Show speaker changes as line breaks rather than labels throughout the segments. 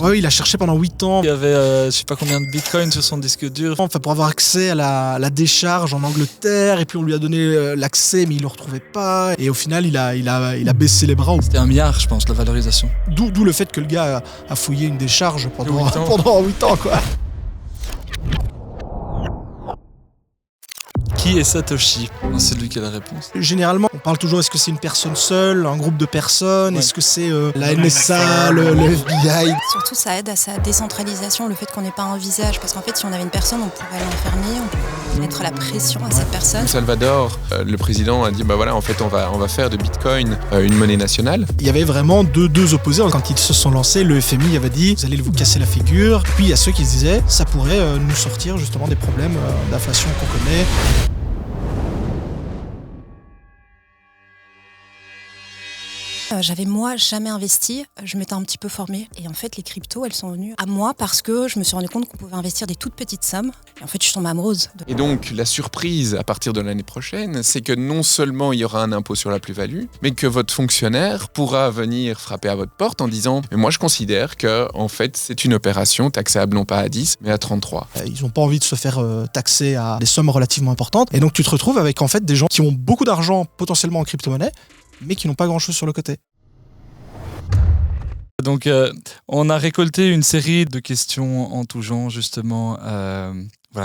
Ouais, il a cherché pendant 8 ans.
Il y avait je sais pas combien de bitcoins sur son disque dur.
Enfin, pour avoir accès à la décharge en Angleterre, et puis on lui a donné l'accès, mais il le retrouvait pas. Et au final, il a baissé les bras.
C'était 1 milliard, je pense, la valorisation.
D'où le fait que le gars a fouillé une décharge pendant
8 ans.
pendant 8 ans, quoi.
Qui est Satoshi? C'est lui qui a la réponse.
Généralement, on parle toujours, est-ce que c'est une personne seule, un groupe de personnes,
Ouais.
est-ce que c'est la NSA, le FBI?
Surtout, ça aide à sa décentralisation, le fait qu'on n'ait pas un visage. Parce qu'en fait, si on avait une personne, on pourrait l'enfermer, on pourrait mettre la pression à cette personne.
Au Salvador, le président a dit en fait on va faire de Bitcoin une monnaie nationale.
Il y avait vraiment deux opposés. Quand ils se sont lancés, le FMI avait dit vous allez vous casser la figure. Puis il y a ceux qui se disaient ça pourrait nous sortir justement des problèmes d'inflation qu'on connaît.
J'avais moi jamais investi, je m'étais un petit peu formée et en fait les cryptos elles sont venues à moi parce que je me suis rendu compte qu'on pouvait investir des toutes petites sommes et en fait je suis tombée amoureuse.
Et donc la surprise à partir de l'année prochaine, c'est que non seulement il y aura un impôt sur la plus-value, mais que votre fonctionnaire pourra venir frapper à votre porte en disant mais moi je considère que en fait c'est une opération taxable non pas à 10 mais à 33.
Ils n'ont pas envie de se faire taxer à des sommes relativement importantes et donc tu te retrouves avec en fait des gens qui ont beaucoup d'argent potentiellement en crypto-monnaie mais qui n'ont pas grand-chose sur le côté.
Donc, on a récolté une série de questions en tout genre, justement,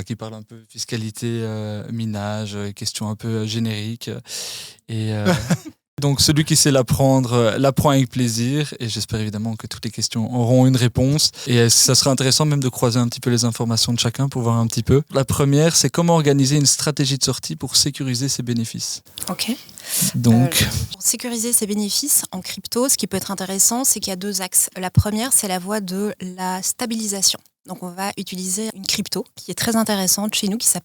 qui parlent un peu fiscalité, minage, questions un peu génériques. Et donc, celui qui sait l'apprendre, l'apprend avec plaisir. Et j'espère évidemment que toutes les questions auront une réponse. Et ça sera intéressant même de croiser un petit peu les informations de chacun pour voir un petit peu. La première, c'est comment organiser une stratégie de sortie pour sécuriser ses bénéfices.
Ok.
Donc,
pour sécuriser ses bénéfices en crypto, ce qui peut être intéressant, c'est qu'il y a 2 axes. La première, c'est la voie de la stabilisation. Donc, on va utiliser une crypto qui est très intéressante chez nous, c'est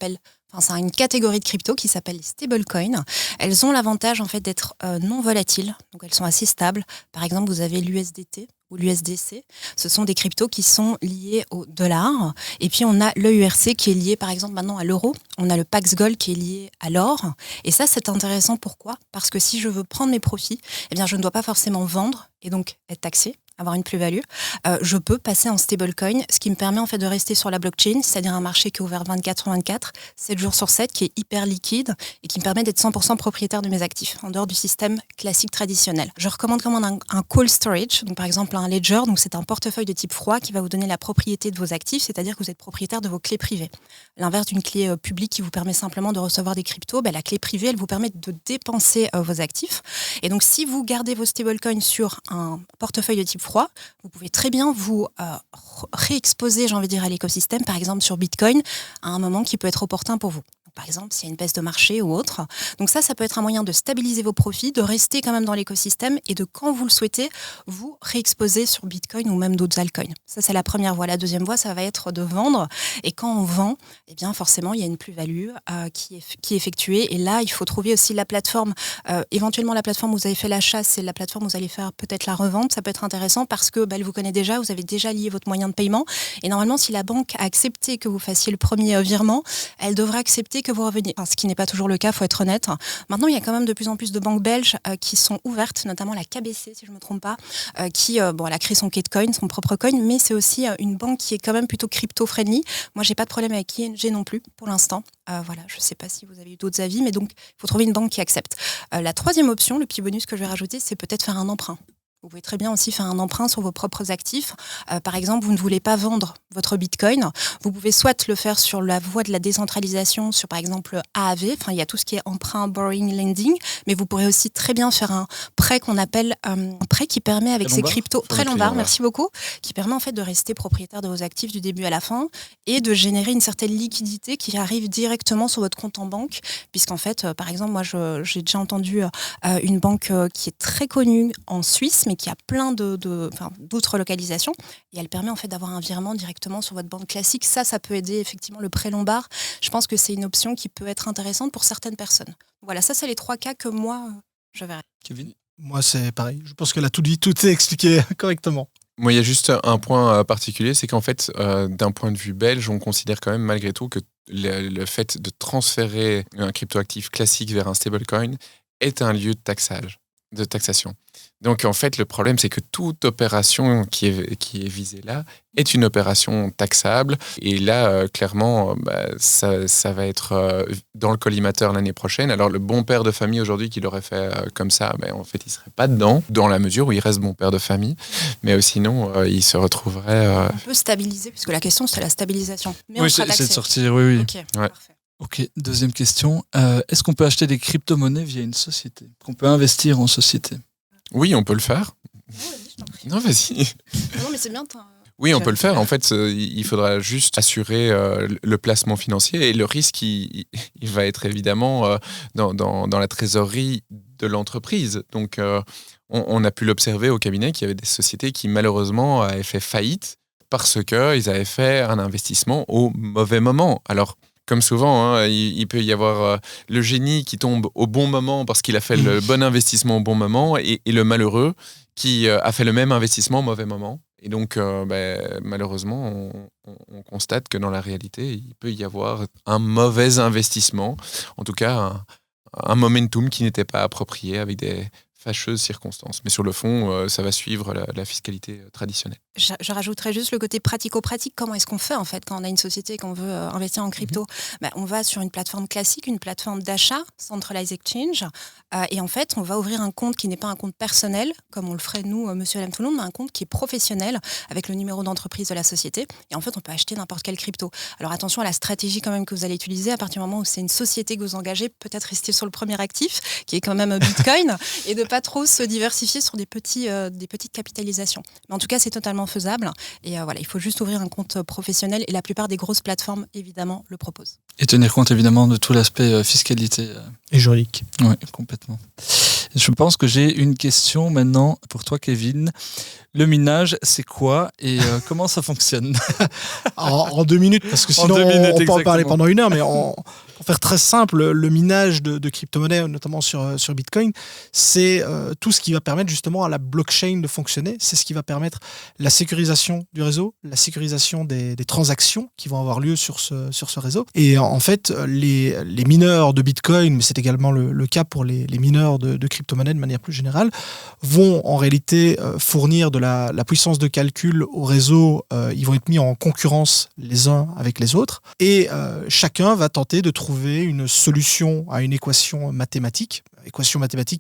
une catégorie de crypto qui s'appelle les stablecoins. Elles ont l'avantage en fait d'être non volatiles, donc elles sont assez stables. Par exemple, vous avez l'USDT ou l'USDC. Ce sont des cryptos qui sont liés au dollar. Et puis on a l'EURC qui est lié par exemple maintenant à l'euro. On a le Pax Gold qui est lié à l'or. Et ça c'est intéressant. Pourquoi ? Parce que si je veux prendre mes profits, je ne dois pas forcément vendre et donc être taxé, avoir une plus-value, je peux passer en stablecoin, ce qui me permet en fait de rester sur la blockchain, c'est-à-dire un marché qui est ouvert 24/24, 7 jours sur 7, qui est hyper liquide et qui me permet d'être 100% propriétaire de mes actifs, en dehors du système classique traditionnel. Je recommande un cold storage, donc par exemple un ledger, donc c'est un portefeuille de type froid qui va vous donner la propriété de vos actifs, c'est-à-dire que vous êtes propriétaire de vos clés privées. L'inverse d'une clé publique qui vous permet simplement de recevoir des cryptos, la clé privée, elle vous permet de dépenser vos actifs. Et donc si vous gardez vos stablecoins sur un portefeuille de type froid, vous pouvez très bien vous réexposer, à l'écosystème, par exemple sur Bitcoin, à un moment qui peut être opportun pour vous. Par exemple, s'il y a une baisse de marché ou autre. Donc ça peut être un moyen de stabiliser vos profits, de rester quand même dans l'écosystème et de, quand vous le souhaitez, vous réexposer sur Bitcoin ou même d'autres altcoins. Ça, c'est la première voie. La deuxième voie, ça va être de vendre. Et quand on vend, forcément, il y a une plus-value qui est effectuée. Et là, il faut trouver aussi la plateforme. Éventuellement, la plateforme où vous avez fait l'achat, c'est la plateforme où vous allez faire peut-être la revente. Ça peut être intéressant parce que elle vous connaît déjà, vous avez déjà lié votre moyen de paiement. Et normalement, si la banque a accepté que vous fassiez le premier virement, elle devrait accepter que vous reveniez. Ce qui n'est pas toujours le cas, il faut être honnête. Maintenant, il y a quand même de plus en plus de banques belges qui sont ouvertes, notamment la KBC, si je ne me trompe pas, qui elle a créé son Kitcoin, son propre coin, mais c'est aussi une banque qui est quand même plutôt crypto-friendly. Moi, j'ai pas de problème avec ING non plus, pour l'instant. Je ne sais pas si vous avez eu d'autres avis, mais donc, il faut trouver une banque qui accepte. La troisième option, le petit bonus que je vais rajouter, c'est peut-être faire un emprunt. Vous pouvez très bien aussi faire un emprunt sur vos propres actifs. Par exemple, vous ne voulez pas vendre votre Bitcoin. Vous pouvez soit le faire sur la voie de la décentralisation, sur par exemple AAV. Il y a tout ce qui est emprunt, borrowing, lending. Mais vous pourrez aussi très bien faire un prêt qu'on appelle un prêt qui permet avec ces cryptos, très lombard, merci beaucoup, qui permet en fait de rester propriétaire de vos actifs du début à la fin et de générer une certaine liquidité qui arrive directement sur votre compte en banque. Puisqu'en fait, par exemple, moi j'ai déjà entendu une banque qui est très connue en Suisse, mais qui a plein d'autres localisations. Et elle permet en fait d'avoir un virement directement sur votre banque classique. Ça peut aider effectivement le prêt lombard. Je pense que c'est une option qui peut être intéressante pour certaines personnes. Voilà, ça c'est les 3 cas que moi, je verrais.
Kevin ?
Moi, c'est pareil. Je pense qu'elle a tout dit, tout est expliqué correctement.
Moi, il y a juste un point particulier, c'est qu'en fait, d'un point de vue belge, on considère quand même malgré tout que le fait de transférer un cryptoactif classique vers un stablecoin est un lieu de taxation. Donc en fait, le problème, c'est que toute opération qui est visée là est une opération taxable. Et là, clairement, ça va être dans le collimateur l'année prochaine. Alors le bon père de famille aujourd'hui qui l'aurait fait comme ça, en fait, il ne serait pas dedans, dans la mesure où il reste bon père de famille. Mais sinon, il se retrouverait...
On peut stabiliser, puisque la question, c'est la stabilisation. Mais on
Oui,
sera
c'est de
taxé.
sortir, oui.
Ok,
Ouais.
parfait.
Ok, deuxième question. Est-ce qu'on peut acheter des crypto-monnaies via une société? Qu'on peut investir en société?
Oui, on peut le faire.
Vas-y, je t'en prie.
Non, vas-y.
Non, mais c'est bien.
Oui, on peut le faire. En fait, il faudra juste assurer le placement financier et le risque, il va être évidemment dans la trésorerie de l'entreprise. Donc, on a pu l'observer au cabinet qu'il y avait des sociétés qui malheureusement avaient fait faillite parce qu'ils avaient fait un investissement au mauvais moment. Alors, comme souvent, il peut y avoir le génie qui tombe au bon moment parce qu'il a fait le bon investissement au bon moment et le malheureux qui a fait le même investissement au mauvais moment. Et donc, malheureusement, on constate que dans la réalité, il peut y avoir un mauvais investissement, en tout cas un momentum qui n'était pas approprié avec des fâcheuses circonstances. Mais sur le fond, ça va suivre la fiscalité traditionnelle.
Je rajouterais juste le côté pratico-pratique. Comment est-ce qu'on fait en fait quand on a une société et qu'on veut investir en crypto? On va sur une plateforme classique, une plateforme d'achat, Centralized Exchange, et en fait, on va ouvrir un compte qui n'est pas un compte personnel, comme on le ferait nous, Monsieur et Madame Tout-le-Monde, mais un compte qui est professionnel avec le numéro d'entreprise de la société. Et en fait, on peut acheter n'importe quelle crypto. Alors attention à la stratégie quand même que vous allez utiliser. À partir du moment où c'est une société que vous engagez, peut-être rester sur le premier actif, qui est quand même Bitcoin, et de pas trop se diversifier sur des petites capitalisations. Mais en tout cas, c'est totalement faisable. Et il faut juste ouvrir un compte professionnel et la plupart des grosses plateformes, évidemment, le proposent.
Et tenir compte évidemment de tout l'aspect fiscalité.
Et juridique.
Oui, complètement. Je pense que j'ai une question maintenant pour toi, Kevin. Le minage, c'est quoi et comment ça fonctionne?
En 2 minutes, parce que sinon
2 minutes,
on peut en parler
exactement.
pendant 1 heure, mais pour faire très simple, le minage de crypto-monnaies, notamment sur Bitcoin, c'est tout ce qui va permettre justement à la blockchain de fonctionner. C'est ce qui va permettre la sécurisation du réseau, la sécurisation des transactions qui vont avoir lieu sur ce réseau. Et en fait, les mineurs de Bitcoin, mais c'est également le cas pour les mineurs de crypto-monnaies de manière plus générale, vont en réalité fournir de la puissance de calcul au réseau. Ils vont être mis en concurrence les uns avec les autres. Et chacun va tenter de trouver une solution à une équation mathématique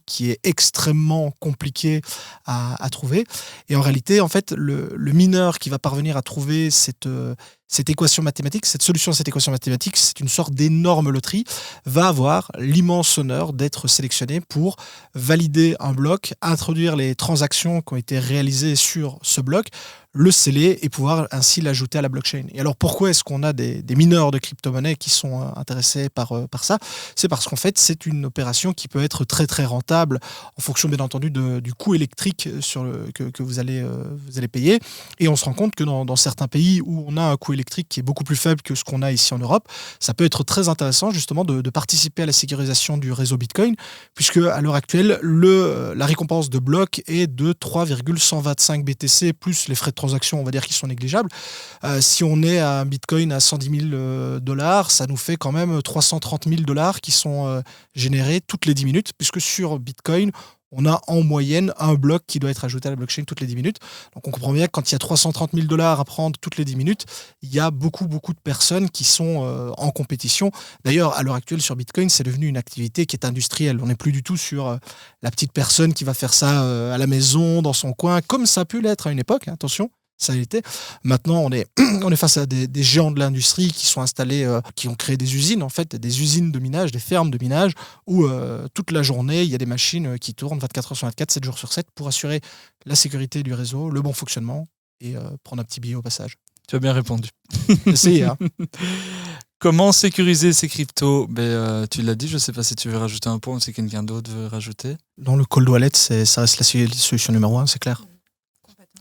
qui est extrêmement compliquée à trouver. Et en réalité, en fait, le mineur qui va parvenir à trouver cette équation mathématique, cette solution à cette équation mathématique, c'est une sorte d'énorme loterie, va avoir l'immense honneur d'être sélectionné pour valider un bloc, introduire les transactions qui ont été réalisées sur ce bloc, le sceller et pouvoir ainsi l'ajouter à la blockchain. Et alors pourquoi est-ce qu'on a des mineurs de crypto-monnaies qui sont intéressés par ça? C'est parce qu'en fait c'est une opération qui peut être très très rentable en fonction bien entendu du coût électrique que vous allez payer. Et on se rend compte que dans certains pays où on a un coût électrique qui est beaucoup plus faible que ce qu'on a ici en Europe, ça peut être très intéressant justement de participer à la sécurisation du réseau Bitcoin, puisque à l'heure actuelle la récompense de bloc est de 3,125 BTC plus les frais de transaction, on va dire, qui sont négligeables. Si on est à un Bitcoin à 110 000 $, ça nous fait quand même 330 000 $ qui sont générés toutes les 10 minutes, puisque sur Bitcoin, on a en moyenne un bloc qui doit être ajouté à la blockchain toutes les 10 minutes. Donc on comprend bien que quand il y a 330 000 $ à prendre toutes les 10 minutes, il y a beaucoup de personnes qui sont en compétition. D'ailleurs, à l'heure actuelle, sur Bitcoin, c'est devenu une activité qui est industrielle. On n'est plus du tout sur la petite personne qui va faire ça à la maison, dans son coin, comme ça a pu l'être à une époque, hein, attention. Ça a été. Maintenant, on est face à des géants de l'industrie qui sont installés, qui ont créé des usines, en fait, des usines de minage, des fermes de minage, où toute la journée, il y a des machines qui tournent 24 heures sur 24, 7 jours sur 7, pour assurer la sécurité du réseau, le bon fonctionnement et prendre un petit billet au passage.
Tu as bien répondu.
Essayez, hein.
Comment sécuriser ces cryptos? Tu l'as dit, je ne sais pas si tu veux rajouter un point ou si quelqu'un d'autre veut rajouter.
Dans le cold wallet, ça reste la solution numéro 1, c'est clair.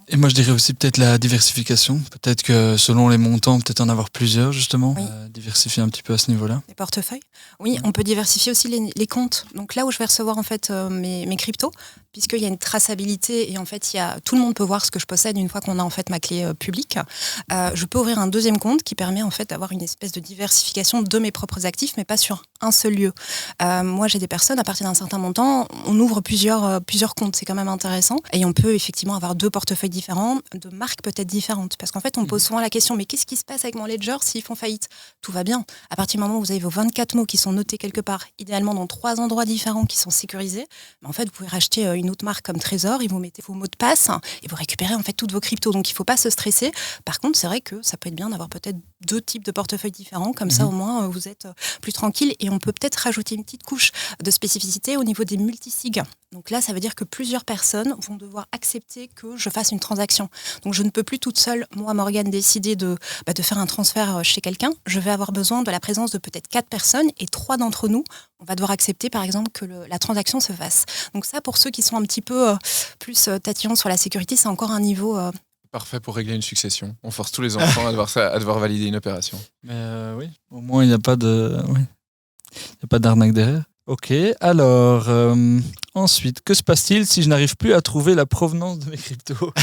Et moi, je dirais aussi peut-être la diversification. Peut-être que selon les montants, peut-être en avoir plusieurs, justement.
Oui.
Diversifier un petit peu à ce niveau-là.
Les portefeuilles. Oui, on peut diversifier aussi les comptes. Donc là où je vais recevoir en fait mes cryptos, puisqu'il y a une traçabilité et en fait, tout le monde peut voir ce que je possède une fois qu'on a en fait ma clé publique. Je peux ouvrir un deuxième compte qui permet en fait d'avoir une espèce de diversification de mes propres actifs, mais pas sur un seul lieu. Moi, j'ai des personnes, à partir d'un certain montant, on ouvre plusieurs comptes, c'est quand même intéressant. Et on peut effectivement avoir 2 portefeuilles différents, de marques peut-être différentes. Parce qu'en fait, on pose souvent la question, mais qu'est-ce qui se passe avec mon ledger s'ils font faillite ? Tout va bien. À partir du moment où vous avez vos 24 mots qui sont notés quelque part, idéalement dans 3 endroits différents qui sont sécurisés, en fait, vous pouvez racheter une autre marque comme Trésor, et vous mettez vos mots de passe, et vous récupérez en fait toutes vos cryptos. Donc, il ne faut pas se stresser. Par contre, c'est vrai que ça peut être bien d'avoir peut-être 2 types de portefeuilles différents. Comme ça, au moins, vous êtes plus tranquille. Et on peut peut-être rajouter une petite couche de spécificité au niveau des multisigs. Donc là, ça veut dire que plusieurs personnes vont devoir accepter que je fasse une transaction. Donc je ne peux plus toute seule, moi, Morgane, décider de faire un transfert chez quelqu'un. Je vais avoir besoin de la présence de peut-être 4 personnes et 3 d'entre nous, on va devoir accepter, par exemple, que la transaction se fasse. Donc ça, pour ceux qui sont un petit peu plus tatillons sur la sécurité, c'est encore un niveau...
Parfait pour régler une succession. On force tous les enfants à devoir valider une opération.
Mais oui, au moins il n'y a pas de... Oui. Il n'y a pas d'arnaque derrière. Ok, alors, ensuite, que se passe-t-il si je n'arrive plus à trouver la provenance de mes cryptos ?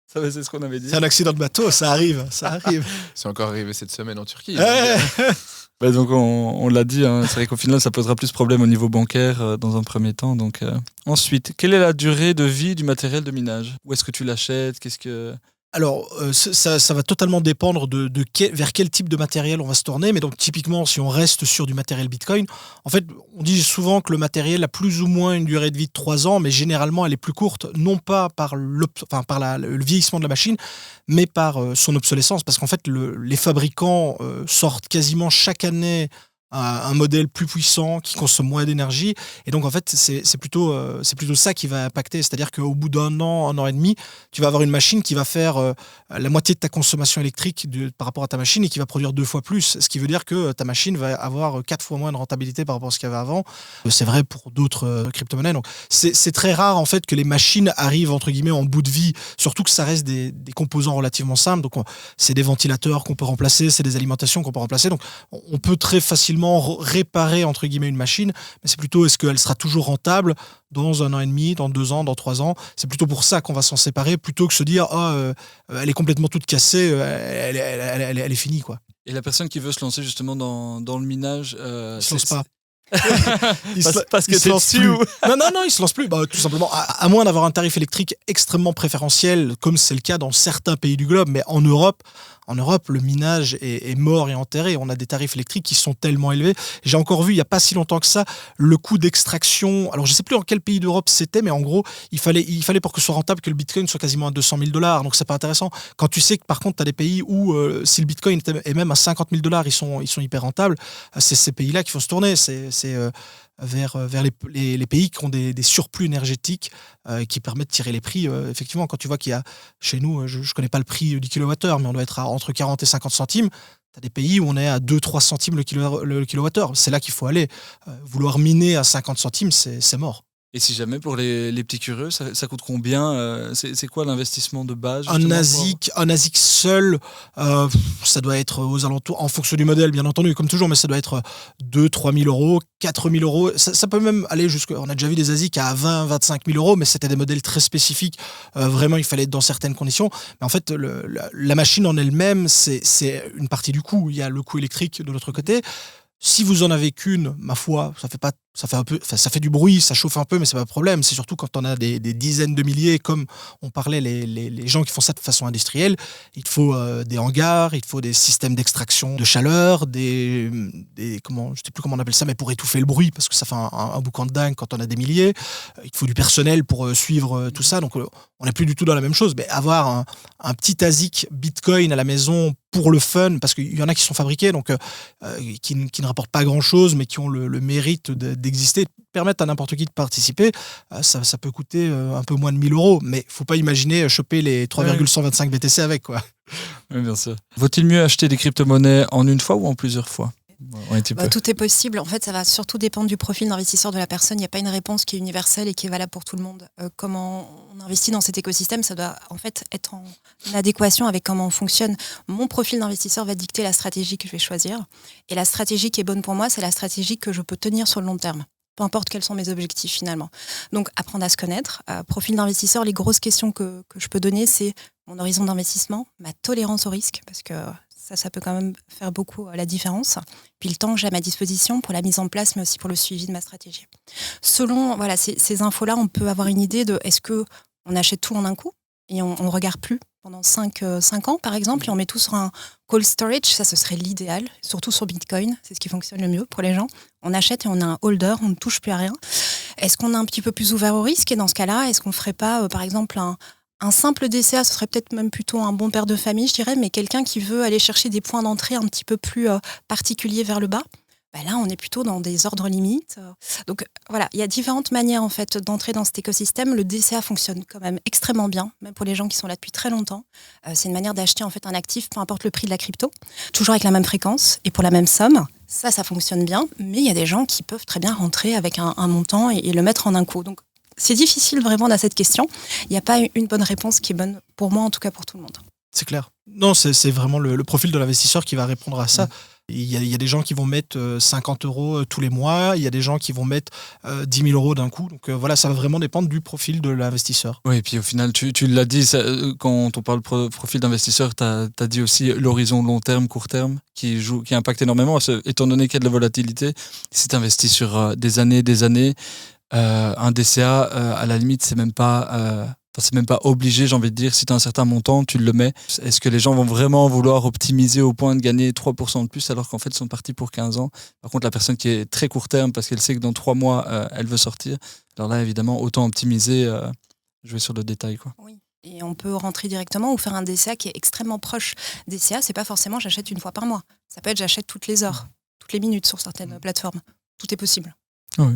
Ça, c'est ce qu'on avait dit.
C'est un accident de bateau, ça arrive.
C'est encore arrivé cette semaine en Turquie.
Bah donc on l'a dit, hein, c'est vrai qu'au final ça posera plus de problèmes au niveau bancaire dans un premier temps. Donc, ensuite, quelle est la durée de vie du matériel de minage ? Où est-ce que tu l'achètes ?
Alors, ça va totalement dépendre vers quel type de matériel on va se tourner. Mais donc, typiquement, si on reste sur du matériel Bitcoin, en fait, on dit souvent que le matériel a plus ou moins une durée de vie de 3 ans, mais généralement, elle est plus courte, non pas par le vieillissement de la machine, mais par son obsolescence. Parce qu'en fait, les fabricants sortent quasiment chaque année un modèle plus puissant qui consomme moins d'énergie, et donc en fait c'est plutôt ça qui va impacter, c'est-à-dire qu'au bout d'un an et demi, tu vas avoir une machine qui va faire la moitié de ta consommation électrique par rapport à ta machine et qui va produire 2 fois plus, ce qui veut dire que ta machine va avoir 4 fois moins de rentabilité par rapport à ce qu'il y avait avant. C'est vrai pour d'autres crypto-monnaies, donc c'est très rare en fait que les machines arrivent entre guillemets en bout de vie, surtout que ça reste des composants relativement simples, donc c'est des ventilateurs qu'on peut remplacer, c'est des alimentations qu'on peut remplacer, donc on peut très facilement réparer entre guillemets une machine, mais c'est plutôt est-ce qu'elle sera toujours rentable dans 1 an et demi, dans 2 ans, dans 3 ans. C'est plutôt pour ça qu'on va s'en séparer, plutôt que se dire elle est complètement toute cassée, elle est finie, quoi.
Et la personne qui veut se lancer justement dans le minage,
se lance pas.
Parce que c'est dessus ou...
Non, il se lance plus. Tout simplement, à moins d'avoir un tarif électrique extrêmement préférentiel, comme c'est le cas dans certains pays du globe, mais en Europe, le minage est mort et enterré. On a des tarifs électriques qui sont tellement élevés. J'ai encore vu, il n'y a pas si longtemps que ça, le coût d'extraction. Alors, je ne sais plus dans quel pays d'Europe c'était, mais en gros, il fallait pour que ce soit rentable que le Bitcoin soit quasiment à $200 000. Donc, c'est pas intéressant. Quand tu sais que, par contre, tu as des pays où, si le Bitcoin est même à $50 000, ils sont hyper rentables. C'est ces pays-là qu'il faut se tourner. C'est vers les pays qui ont des surplus énergétiques qui permettent de tirer les prix. Effectivement, quand tu vois qu'il y a, chez nous, je ne connais pas le prix du kilowattheure, mais on doit être entre 40 et 50 centimes. Tu as des pays où on est à 2-3 centimes le kilowattheure. C'est là qu'il faut aller. Vouloir miner à 50 centimes, c'est mort.
Et si jamais, pour les petits curieux, ça coûte combien ? C'est quoi l'investissement de base ?
Un ASIC seul, ça doit être aux alentours, en fonction du modèle bien entendu, comme toujours, mais ça doit être 2-3 000 euros, 4 000 euros. Ça peut même aller jusqu'à... On a déjà vu des ASIC à 20-25 000 euros, mais c'était des modèles très spécifiques. Vraiment, il fallait être dans certaines conditions. Mais en fait, la machine en elle-même, c'est une partie du coût. Il y a le coût électrique de l'autre côté. Si vous en avez qu'une, ma foi, ça fait du bruit, ça chauffe un peu, mais c'est pas un problème. C'est surtout quand on a des dizaines de milliers, comme on parlait, les gens qui font ça de façon industrielle. Il faut des hangars, il faut des systèmes d'extraction de chaleur, je sais plus comment on appelle ça, mais pour étouffer le bruit, parce que ça fait un boucan de dingue quand on a des milliers. Il faut du personnel pour suivre tout ça. Donc on n'est plus du tout dans la même chose. Mais avoir un petit ASIC Bitcoin à la maison pour le fun, parce qu'il y en a qui sont fabriqués, donc qui ne rapportent pas grand-chose, mais qui ont le mérite d'exister, permettent à n'importe qui de participer, ça peut coûter un peu moins de 1 000 euros, mais il ne faut pas imaginer choper les 3,125 BTC avec, quoi.
Oui, bien sûr. Vaut-il mieux acheter des crypto-monnaies en une fois ou en plusieurs fois ?
Tout est possible. En fait, ça va surtout dépendre du profil d'investisseur de la personne. Il n'y a pas une réponse qui est universelle et qui est valable pour tout le monde. Comment on investit dans cet écosystème, ça doit en fait être en adéquation avec comment on fonctionne. Mon profil d'investisseur va dicter la stratégie que je vais choisir. Et la stratégie qui est bonne pour moi, c'est la stratégie que je peux tenir sur le long terme. peu importe quels sont mes objectifs finalement. Donc apprendre à se connaître. Profil d'investisseur, les grosses questions que je peux donner, c'est mon horizon d'investissement, ma tolérance au risque, parce que ça peut quand même faire beaucoup la différence. Puis le temps que j'ai à ma disposition pour la mise en place, mais aussi pour le suivi de ma stratégie. Selon ces infos-là, on peut avoir une idée de est-ce qu'on achète tout en un coup et on ne regarde plus pendant 5 ans, par exemple, et on met tout sur un cold storage. Ça, ce serait l'idéal, surtout sur Bitcoin. C'est ce qui fonctionne le mieux pour les gens. On achète et on a un holder, on ne touche plus à rien. Est-ce qu'on est un petit peu plus ouvert au risque? Et dans ce cas-là, est-ce qu'on ne ferait pas, par exemple, un simple DCA? Ce serait peut-être même plutôt un bon père de famille, je dirais, mais quelqu'un qui veut aller chercher des points d'entrée un petit peu plus particuliers vers le bas. Là, on est plutôt dans des ordres limites. Donc voilà, il y a différentes manières en fait d'entrer dans cet écosystème. Le DCA fonctionne quand même extrêmement bien, même pour les gens qui sont là depuis très longtemps. C'est une manière d'acheter en fait un actif, peu importe le prix de la crypto, toujours avec la même fréquence et pour la même somme. Ça fonctionne bien, mais il y a des gens qui peuvent très bien rentrer avec un montant et le mettre en un coup. Donc c'est difficile de répondre à cette question. Il n'y a pas une bonne réponse qui est bonne pour moi, en tout cas pour tout le monde.
C'est clair. Non, c'est vraiment le profil de l'investisseur qui va répondre à ça. Il y a des gens qui vont mettre 50 € tous les mois, il y a des gens qui vont mettre 10 000 € d'un coup. Donc voilà, ça va vraiment dépendre du profil de l'investisseur.
Oui, et puis au final, tu l'as dit, quand on parle profil d'investisseur, tu as dit aussi l'horizon long terme, court terme, qui impacte énormément. Étant donné qu'il y a de la volatilité, si tu investis sur des années, un DCA, à la limite, c'est même pas obligé, j'ai envie de dire. Si tu as un certain montant, tu le mets. Est-ce que les gens vont vraiment vouloir optimiser au point de gagner 3% de plus alors qu'en fait, ils sont partis pour 15 ans? Par contre, la personne qui est très court terme parce qu'elle sait que dans 3 mois, elle veut sortir, alors là, évidemment, autant optimiser, jouer sur le détail, quoi.
Oui. Et on peut rentrer directement ou faire un DCA qui est extrêmement proche. DCA, c'est pas forcément j'achète une fois par mois. Ça peut être j'achète toutes les heures, toutes les minutes sur certaines plateformes. Tout est possible.
Oui.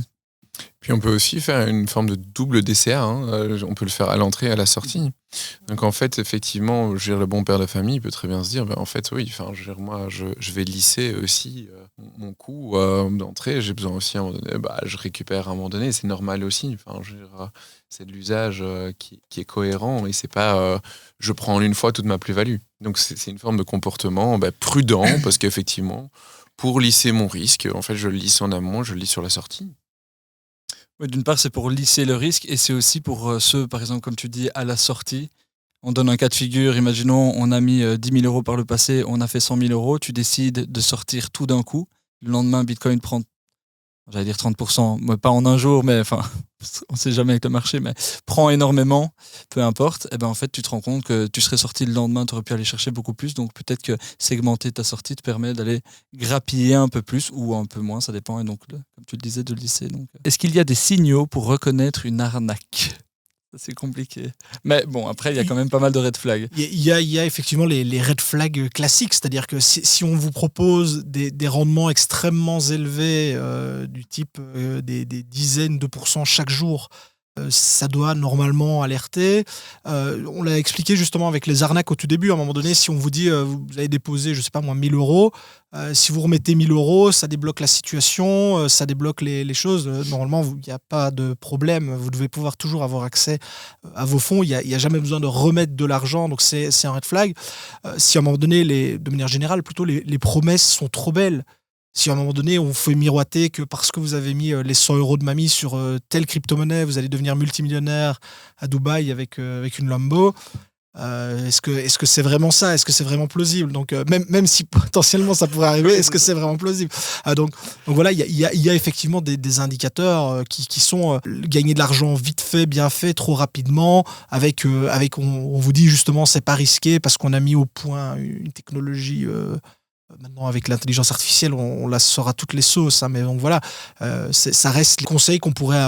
Puis on peut aussi faire une forme de double DCA, hein. On peut le faire à l'entrée et à la sortie. Donc en fait, effectivement, le bon père de famille peut très bien se dire, en fait, oui, moi, je vais lisser aussi mon coût d'entrée. J'ai besoin aussi, à un moment donné, je récupère à un moment donné, c'est normal aussi. C'est de l'usage qui est cohérent et c'est pas je prends en une fois toute ma plus-value. Donc c'est une forme de comportement prudent parce qu'effectivement, pour lisser mon risque, en fait, je le lisse en amont, je le lisse sur la sortie.
Oui, d'une part, c'est pour lisser le risque et c'est aussi pour ceux, par exemple, comme tu dis, à la sortie. On donne un cas de figure, imaginons, on a mis 10 000 € par le passé, on a fait 100 000 €, tu décides de sortir tout d'un coup. Le lendemain, Bitcoin prend, j'allais dire 30%, pas en un jour, mais enfin, on ne sait jamais avec le marché, mais prend énormément, peu importe. Et en fait, tu te rends compte que tu serais sorti le lendemain, tu aurais pu aller chercher beaucoup plus. Donc peut-être que segmenter ta sortie te permet d'aller grappiller un peu plus ou un peu moins, ça dépend. Et donc, comme tu le disais, de lisser. Donc, est-ce qu'il y a des signaux pour reconnaître une arnaque? C'est compliqué. Mais bon, après, il y a quand même pas mal de red flags.
Il y a effectivement les red flags classiques, c'est-à-dire que si on vous propose des rendements extrêmement élevés, du type des dizaines de pourcents chaque jour, ça doit normalement alerter. On l'a expliqué justement avec les arnaques au tout début. À un moment donné, si on vous dit vous avez déposé, je sais pas moi, 1 000 €, si vous remettez 1 000 €, ça débloque la situation, ça débloque les choses. Normalement, il n'y a pas de problème. Vous devez pouvoir toujours avoir accès à vos fonds. Il n'y a jamais besoin de remettre de l'argent. Donc, c'est un red flag. Si à un moment donné, de manière générale, plutôt les promesses sont trop belles. Si à un moment donné, on fait miroiter que parce que vous avez mis les 100 € de mamie sur telle crypto-monnaie, vous allez devenir multimillionnaire à Dubaï avec une Lambo, est-ce que c'est vraiment ça? Est-ce que c'est vraiment plausible? Donc, même si potentiellement ça pourrait arriver, est-ce que c'est vraiment plausible? Donc voilà, il y a effectivement des indicateurs qui sont gagner de l'argent vite fait, bien fait, trop rapidement, avec on vous dit justement c'est pas risqué parce qu'on a mis au point une technologie. Maintenant, avec l'intelligence artificielle, on la sort à toutes les sauces. Mais donc voilà, ça reste les conseils qu'on pourrait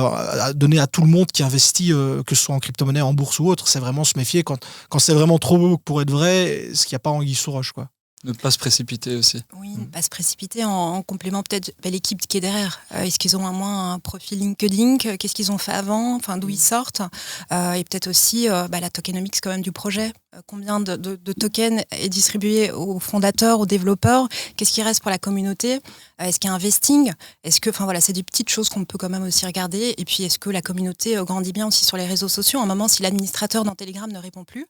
donner à tout le monde qui investit, que ce soit en crypto-monnaie, en bourse ou autre. C'est vraiment se méfier quand c'est vraiment trop beau pour être vrai, ce qu'il n'y a pas anguille sous roche, quoi.
Ne pas se précipiter aussi.
Oui, ne pas se précipiter en complément peut-être l'équipe qui est derrière. Est-ce qu'ils ont au moins un profil LinkedIn? Qu'est-ce qu'ils ont fait avant? D'où ils sortent? Et peut-être aussi la tokenomics quand même du projet. Combien de tokens est distribué aux fondateurs, aux développeurs? Qu'est-ce qui reste pour la communauté? Est-ce qu'il y a un vesting? Est-ce que, c'est des petites choses qu'on peut quand même aussi regarder. Et puis, est-ce que la communauté grandit bien aussi sur les réseaux sociaux? À un moment, si l'administrateur dans Telegram ne répond plus,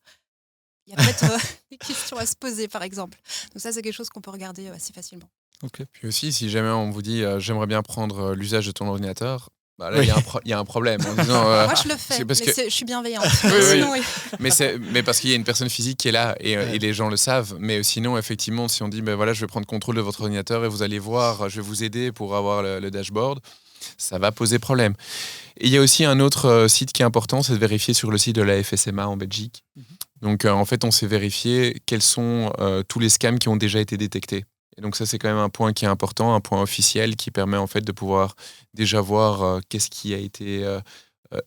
il y a peut-être des questions à se poser, par exemple. Donc ça, c'est quelque chose qu'on peut regarder assez facilement.
Okay. Puis aussi, si jamais on vous dit j'aimerais bien prendre l'usage de ton ordinateur, Bah là, il y a un problème en disant.
Moi, je le fais,
c'est parce que-
je suis bienveillante.
Oui, oui.
Sinon, oui.
mais parce qu'il y a une personne physique qui est là et les gens le savent. Mais sinon, effectivement, si on dit ben voilà, je vais prendre contrôle de votre ordinateur et vous allez voir, je vais vous aider pour avoir le dashboard, ça va poser problème. Et il y a aussi un autre site qui est important, c'est de vérifier sur le site de la FSMA en Belgique. Donc en fait, on sait vérifier quels sont tous les scams qui ont déjà été détectés. Et donc ça, c'est quand même un point qui est important, un point officiel qui permet en fait de pouvoir déjà voir qu'est-ce qui a été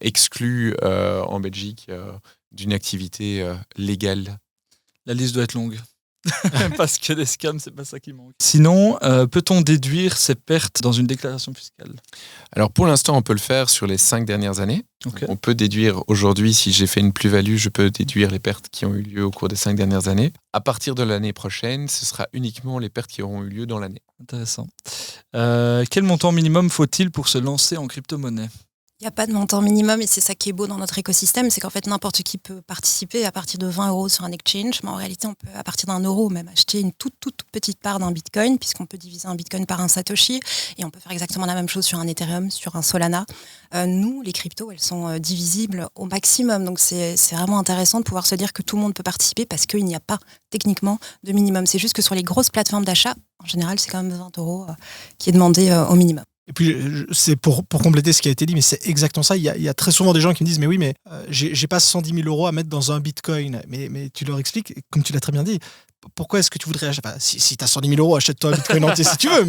exclu en Belgique d'une activité légale.
La liste doit être longue. Parce que les scams, c'est pas ça qui manque. Sinon, peut-on déduire ces pertes dans une déclaration fiscale ?
Alors pour l'instant, on peut le faire sur les 5 dernières années.
Okay.
On peut déduire aujourd'hui, si j'ai fait une plus-value, je peux déduire les pertes qui ont eu lieu au cours des 5 dernières années. À partir de l'année prochaine, ce sera uniquement les pertes qui auront eu lieu dans l'année.
Intéressant. Quel montant minimum faut-il pour se lancer en crypto-monnaie ?
Il n'y a pas de montant minimum et c'est ça qui est beau dans notre écosystème, c'est qu'en fait n'importe qui peut participer à partir de 20 € sur un exchange, mais en réalité on peut à partir d'1 euro même acheter une toute petite part d'un bitcoin, puisqu'on peut diviser un bitcoin par un satoshi et on peut faire exactement la même chose sur un Ethereum, sur un Solana. Nous, les cryptos, elles sont divisibles au maximum, donc c'est vraiment intéressant de pouvoir se dire que tout le monde peut participer parce qu'il n'y a pas techniquement de minimum. C'est juste que sur les grosses plateformes d'achat, en général c'est quand même 20 € qui est demandé au minimum.
Et puis, c'est pour compléter ce qui a été dit, mais c'est exactement ça. Il y a très souvent des gens qui me disent, mais oui, mais j'ai pas 110 000 € à mettre dans un bitcoin. Mais tu leur expliques, comme tu l'as très bien dit, pourquoi est-ce que tu voudrais acheter, si tu as 110 000 €, achète-toi un bitcoin entier si tu veux,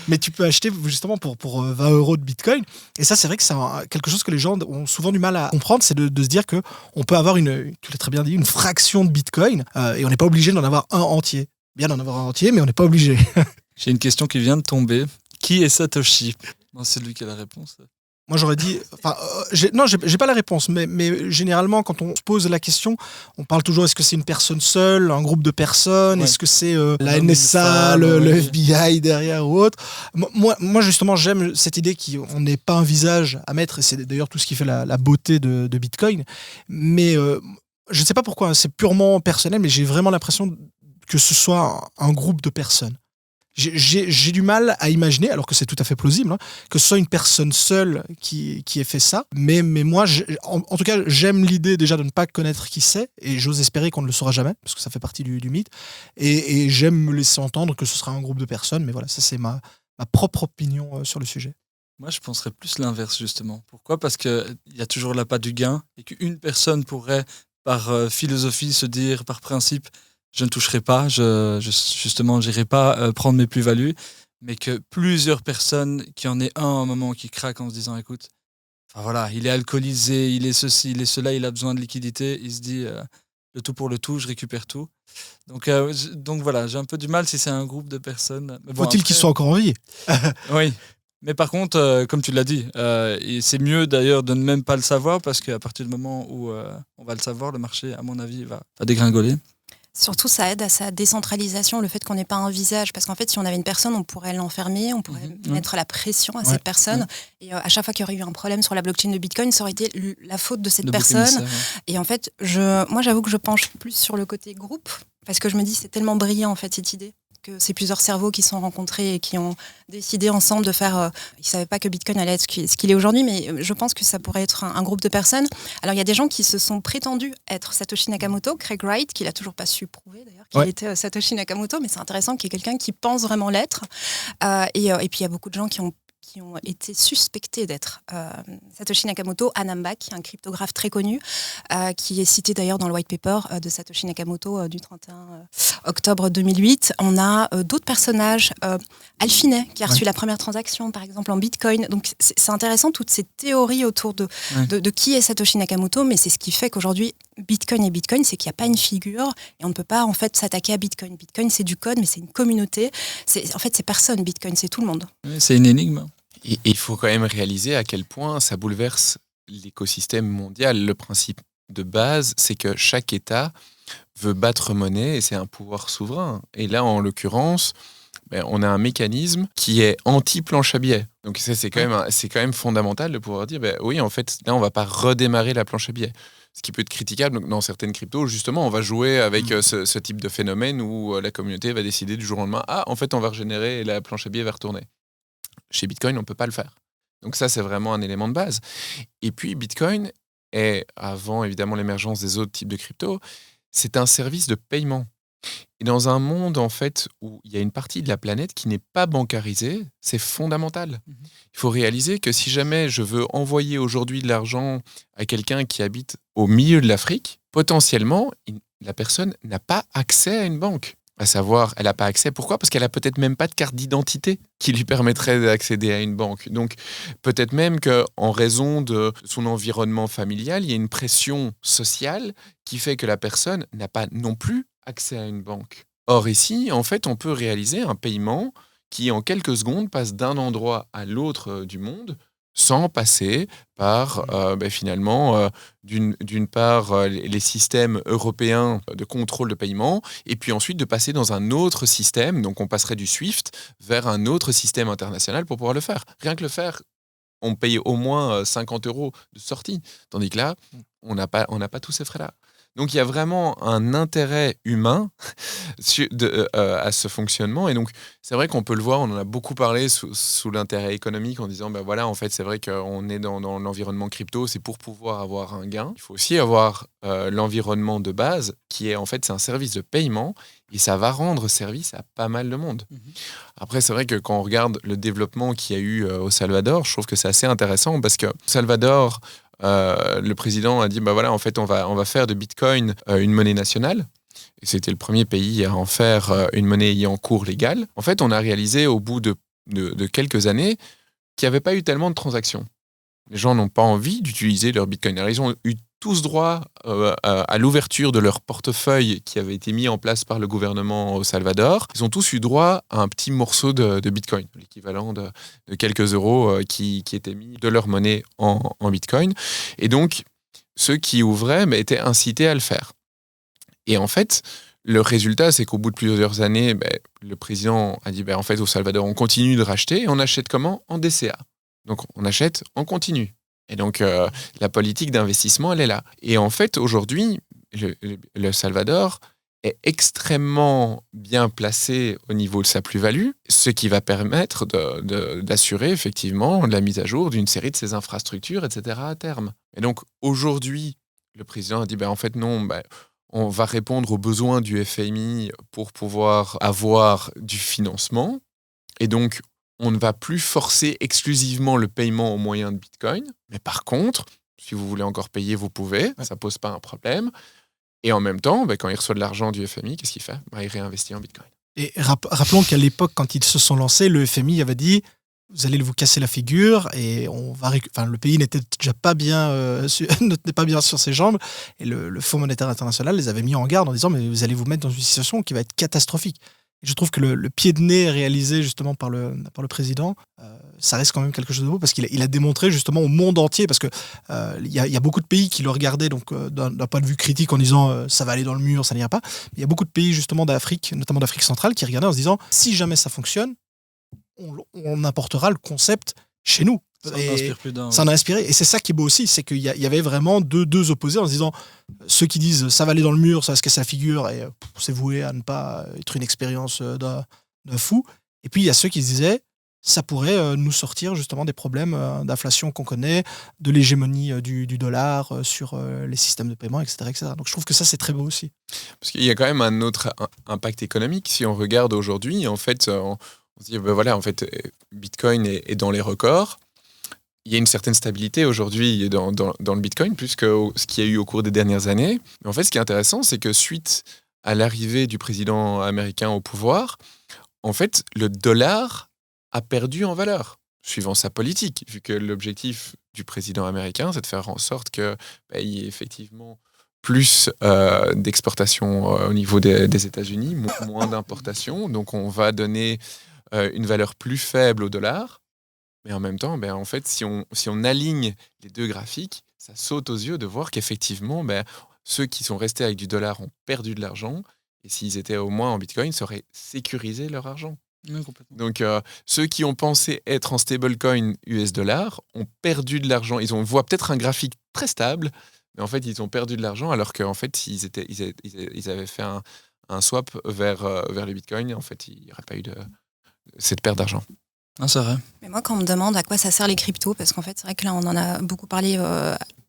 mais tu peux acheter justement pour 20 € de bitcoin. Et ça, c'est vrai que c'est quelque chose que les gens ont souvent du mal à comprendre, c'est de se dire qu'on peut avoir tu l'as très bien dit, une fraction de bitcoin et on n'est pas obligé d'en avoir un entier. Bien d'en avoir un entier, mais on n'est pas obligé.
J'ai une question qui vient de tomber. Qui est Satoshi ? Non, c'est lui qui a la réponse.
Moi, j'aurais dit... non, j'ai pas la réponse, mais généralement, quand on se pose la question, on parle toujours, est-ce que c'est une personne seule, un groupe de personnes, est-ce que c'est la NSA, le FBI derrière ou autre. Moi, justement, j'aime cette idée qu'on n'ait pas un visage à mettre, et c'est d'ailleurs tout ce qui fait la beauté de Bitcoin. Mais je ne sais pas pourquoi, c'est purement personnel, mais j'ai vraiment l'impression que ce soit un groupe de personnes. J'ai du mal à imaginer, alors que c'est tout à fait plausible, que ce soit une personne seule qui ait fait ça. Mais moi, en tout cas, j'aime l'idée déjà de ne pas connaître qui c'est, et j'ose espérer qu'on ne le saura jamais, parce que ça fait partie du mythe. Et j'aime me laisser entendre que ce sera un groupe de personnes, mais voilà, ça c'est ma propre opinion sur le sujet.
Moi, je penserais plus l'inverse, justement. Pourquoi ? Parce qu'il y a toujours l'appât du gain, et qu'une personne pourrait, par philosophie, se dire, par principe, je ne toucherai pas, justement, je n'irai pas prendre mes plus-values, mais que plusieurs personnes, qu'il y en ait un à un moment qui craque en se disant, écoute, voilà, il est alcoolisé, il est ceci, il est cela, il a besoin de liquidité, il se dit, le tout pour le tout, je récupère tout. Donc voilà, j'ai un peu du mal si c'est un groupe de personnes. Mais bon,
faut-il qu'ils soient encore en vie ?
Oui. Mais par contre, comme tu l'as dit, et c'est mieux d'ailleurs de ne même pas le savoir, parce qu'à partir du moment où on va le savoir, le marché, à mon avis, va dégringoler.
Surtout, ça aide à sa décentralisation, le fait qu'on n'ait pas un visage. Parce qu'en fait, si on avait une personne, on pourrait l'enfermer, on pourrait mettre la pression à cette personne. Et à chaque fois qu'il y aurait eu un problème sur la blockchain de Bitcoin, ça aurait été la faute de cette personne. Et en fait, moi, j'avoue que je penche plus sur le côté groupe, parce que je me dis, c'est tellement brillant, en fait, cette idée, que c'est plusieurs cerveaux qui sont rencontrés et qui ont décidé ensemble de faire... ils ne savaient pas que Bitcoin allait être ce qu'il est aujourd'hui, mais je pense que ça pourrait être un groupe de personnes. Alors, il y a des gens qui se sont prétendus être Satoshi Nakamoto, Craig Wright, qui n'a toujours pas su prouver, d'ailleurs, qu'il était Satoshi Nakamoto, mais c'est intéressant qu'il y ait quelqu'un qui pense vraiment l'être. Et puis, il y a beaucoup de gens qui ont été suspectés d'être Satoshi Nakamoto, Anamba, qui est un cryptographe très connu, qui est cité d'ailleurs dans le white paper de Satoshi Nakamoto du 31 octobre 2008. On a d'autres personnages, Alfinet, qui a reçu la première transaction, par exemple, en Bitcoin. Donc c'est intéressant, toutes ces théories autour de qui est Satoshi Nakamoto, mais c'est ce qui fait qu'aujourd'hui, Bitcoin, c'est qu'il n'y a pas une figure et on ne peut pas en fait s'attaquer à Bitcoin. Bitcoin, c'est du code, mais c'est une communauté. En fait, c'est personne, Bitcoin, c'est tout le monde.
C'est une énigme.
Et il faut quand même réaliser à quel point ça bouleverse l'écosystème mondial. Le principe de base, c'est que chaque État veut battre monnaie et c'est un pouvoir souverain. Et là, en l'occurrence, on a un mécanisme qui est anti-planche à billets. Donc ça, c'est quand même fondamental de pouvoir dire, oui, en fait, là, on ne va pas redémarrer la planche à billets. Ce qui peut être critiquable donc, dans certaines cryptos, justement, on va jouer avec ce type de phénomène où la communauté va décider du jour au lendemain, en fait, on va régénérer et la planche à billets va retourner. Chez Bitcoin, on ne peut pas le faire. Donc ça, c'est vraiment un élément de base. Et puis, Bitcoin est, avant évidemment l'émergence des autres types de crypto, c'est un service de paiement. Et dans un monde, en fait, où il y a une partie de la planète qui n'est pas bancarisée, c'est fondamental. Il faut réaliser que si jamais je veux envoyer aujourd'hui de l'argent à quelqu'un qui habite au milieu de l'Afrique, potentiellement, la personne n'a pas accès à une banque. À savoir, elle n'a pas accès. Pourquoi ? Parce qu'elle n'a peut-être même pas de carte d'identité qui lui permettrait d'accéder à une banque. Donc, peut-être même qu'en raison de son environnement familial, il y a une pression sociale qui fait que la personne n'a pas non plus accès à une banque. Or, ici, en fait, on peut réaliser un paiement qui, en quelques secondes, passe d'un endroit à l'autre du monde sans passer par, finalement, d'une part, les systèmes européens de contrôle de paiement, et puis ensuite de passer dans un autre système. Donc, on passerait du SWIFT vers un autre système international pour pouvoir le faire. Rien que le faire, on paye au moins 50 € de sortie. Tandis que là, on n'a pas tous ces frais-là. Donc, il y a vraiment un intérêt humain à ce fonctionnement. Et donc, c'est vrai qu'on peut le voir, on en a beaucoup parlé sous l'intérêt économique en disant, voilà, en fait, c'est vrai qu'on est dans l'environnement crypto, c'est pour pouvoir avoir un gain. Il faut aussi avoir l'environnement de base qui est, en fait, c'est un service de paiement et ça va rendre service à pas mal de monde. Après, c'est vrai que quand on regarde le développement qu'il y a eu au Salvador, je trouve que c'est assez intéressant parce que Salvador, le président a dit voilà, en fait on va faire de Bitcoin une monnaie nationale, et c'était le premier pays à en faire une monnaie ayant cours légal. En fait, on a réalisé au bout de quelques années qu'il n'y avait pas eu tellement de transactions. Les gens n'ont pas envie d'utiliser leur Bitcoin. Alors, ils ont eu tous droit à l'ouverture de leur portefeuille qui avait été mis en place par le gouvernement au Salvador. Ils ont tous eu droit à un petit morceau de Bitcoin, l'équivalent de quelques euros qui étaient mis de leur monnaie en Bitcoin. Et donc, ceux qui ouvraient étaient incités à le faire. Et en fait, le résultat, c'est qu'au bout de plusieurs années, le président a dit en fait, au Salvador, on continue de racheter. Et on achète comment ? En DCA. Donc, on achète en continu. Et donc, la politique d'investissement, elle est là. Et en fait, aujourd'hui, le Salvador est extrêmement bien placé au niveau de sa plus-value, ce qui va permettre d'assurer effectivement la mise à jour d'une série de ses infrastructures, etc. à terme. Et donc, aujourd'hui, le président a dit, en fait, non, on va répondre aux besoins du FMI pour pouvoir avoir du financement. Et donc, on ne va plus forcer exclusivement le paiement au moyen de Bitcoin. Mais par contre, si vous voulez encore payer, vous pouvez. Ça ne pose pas un problème. Et en même temps, quand il reçoit de l'argent du FMI, qu'est-ce qu'il fait ? Il réinvestit en Bitcoin.
Et rappelons qu'à l'époque, quand ils se sont lancés, le FMI avait dit « Vous allez vous casser la figure » et le pays n'était déjà pas bien, n'était pas bien sur ses jambes. Et le Fonds monétaire international les avait mis en garde en disant « Mais vous allez vous mettre dans une situation qui va être catastrophique ». Et je trouve que le pied de nez réalisé justement par le président, ça reste quand même quelque chose de beau parce qu'il a démontré justement au monde entier, parce que il y a beaucoup de pays qui le regardaient donc d'un point de vue critique en disant ça va aller dans le mur, ça n'ira pas. Mais il y a beaucoup de pays justement d'Afrique, notamment d'Afrique centrale, qui regardaient en se disant si jamais ça fonctionne, on importera le concept chez nous. Ça en a inspiré. Et c'est ça qui est beau aussi, c'est qu'il y avait vraiment deux opposés en se disant ceux qui disent ça va aller dans le mur, ça va se casser la figure et c'est voué à ne pas être une expérience de fou. Et puis il y a ceux qui se disaient ça pourrait nous sortir justement des problèmes d'inflation qu'on connaît, de l'hégémonie du dollar sur les systèmes de paiement, etc., etc. Donc je trouve que ça c'est très beau aussi.
Parce qu'il y a quand même un autre impact économique. Si on regarde aujourd'hui, en fait, on se dit voilà, en fait, Bitcoin est dans les records. Il y a une certaine stabilité aujourd'hui dans le Bitcoin, plus que ce qu'il y a eu au cours des dernières années. Mais en fait, ce qui est intéressant, c'est que suite à l'arrivée du président américain au pouvoir, en fait, le dollar a perdu en valeur, suivant sa politique, vu que l'objectif du président américain, c'est de faire en sorte qu'il y ait effectivement plus d'exportation au niveau des États-Unis, moins d'importation. Donc, on va donner une valeur plus faible au dollar. Mais en même temps, en fait, si on aligne les deux graphiques, ça saute aux yeux de voir qu'effectivement, ceux qui sont restés avec du dollar ont perdu de l'argent. Et s'ils étaient au moins en Bitcoin, ça aurait sécurisé leur argent.
Oui, complètement.
Donc, ceux qui ont pensé être en stablecoin US$ ont perdu de l'argent. On voit peut-être un graphique très stable, mais en fait, ils ont perdu de l'argent alors qu'en fait, ils avaient fait un swap vers le Bitcoin. En fait, il n'y aurait pas eu cette perte d'argent.
Ah, c'est vrai.
Mais moi, quand on me demande à quoi ça sert les cryptos, parce qu'en fait, c'est vrai que là, on en a beaucoup parlé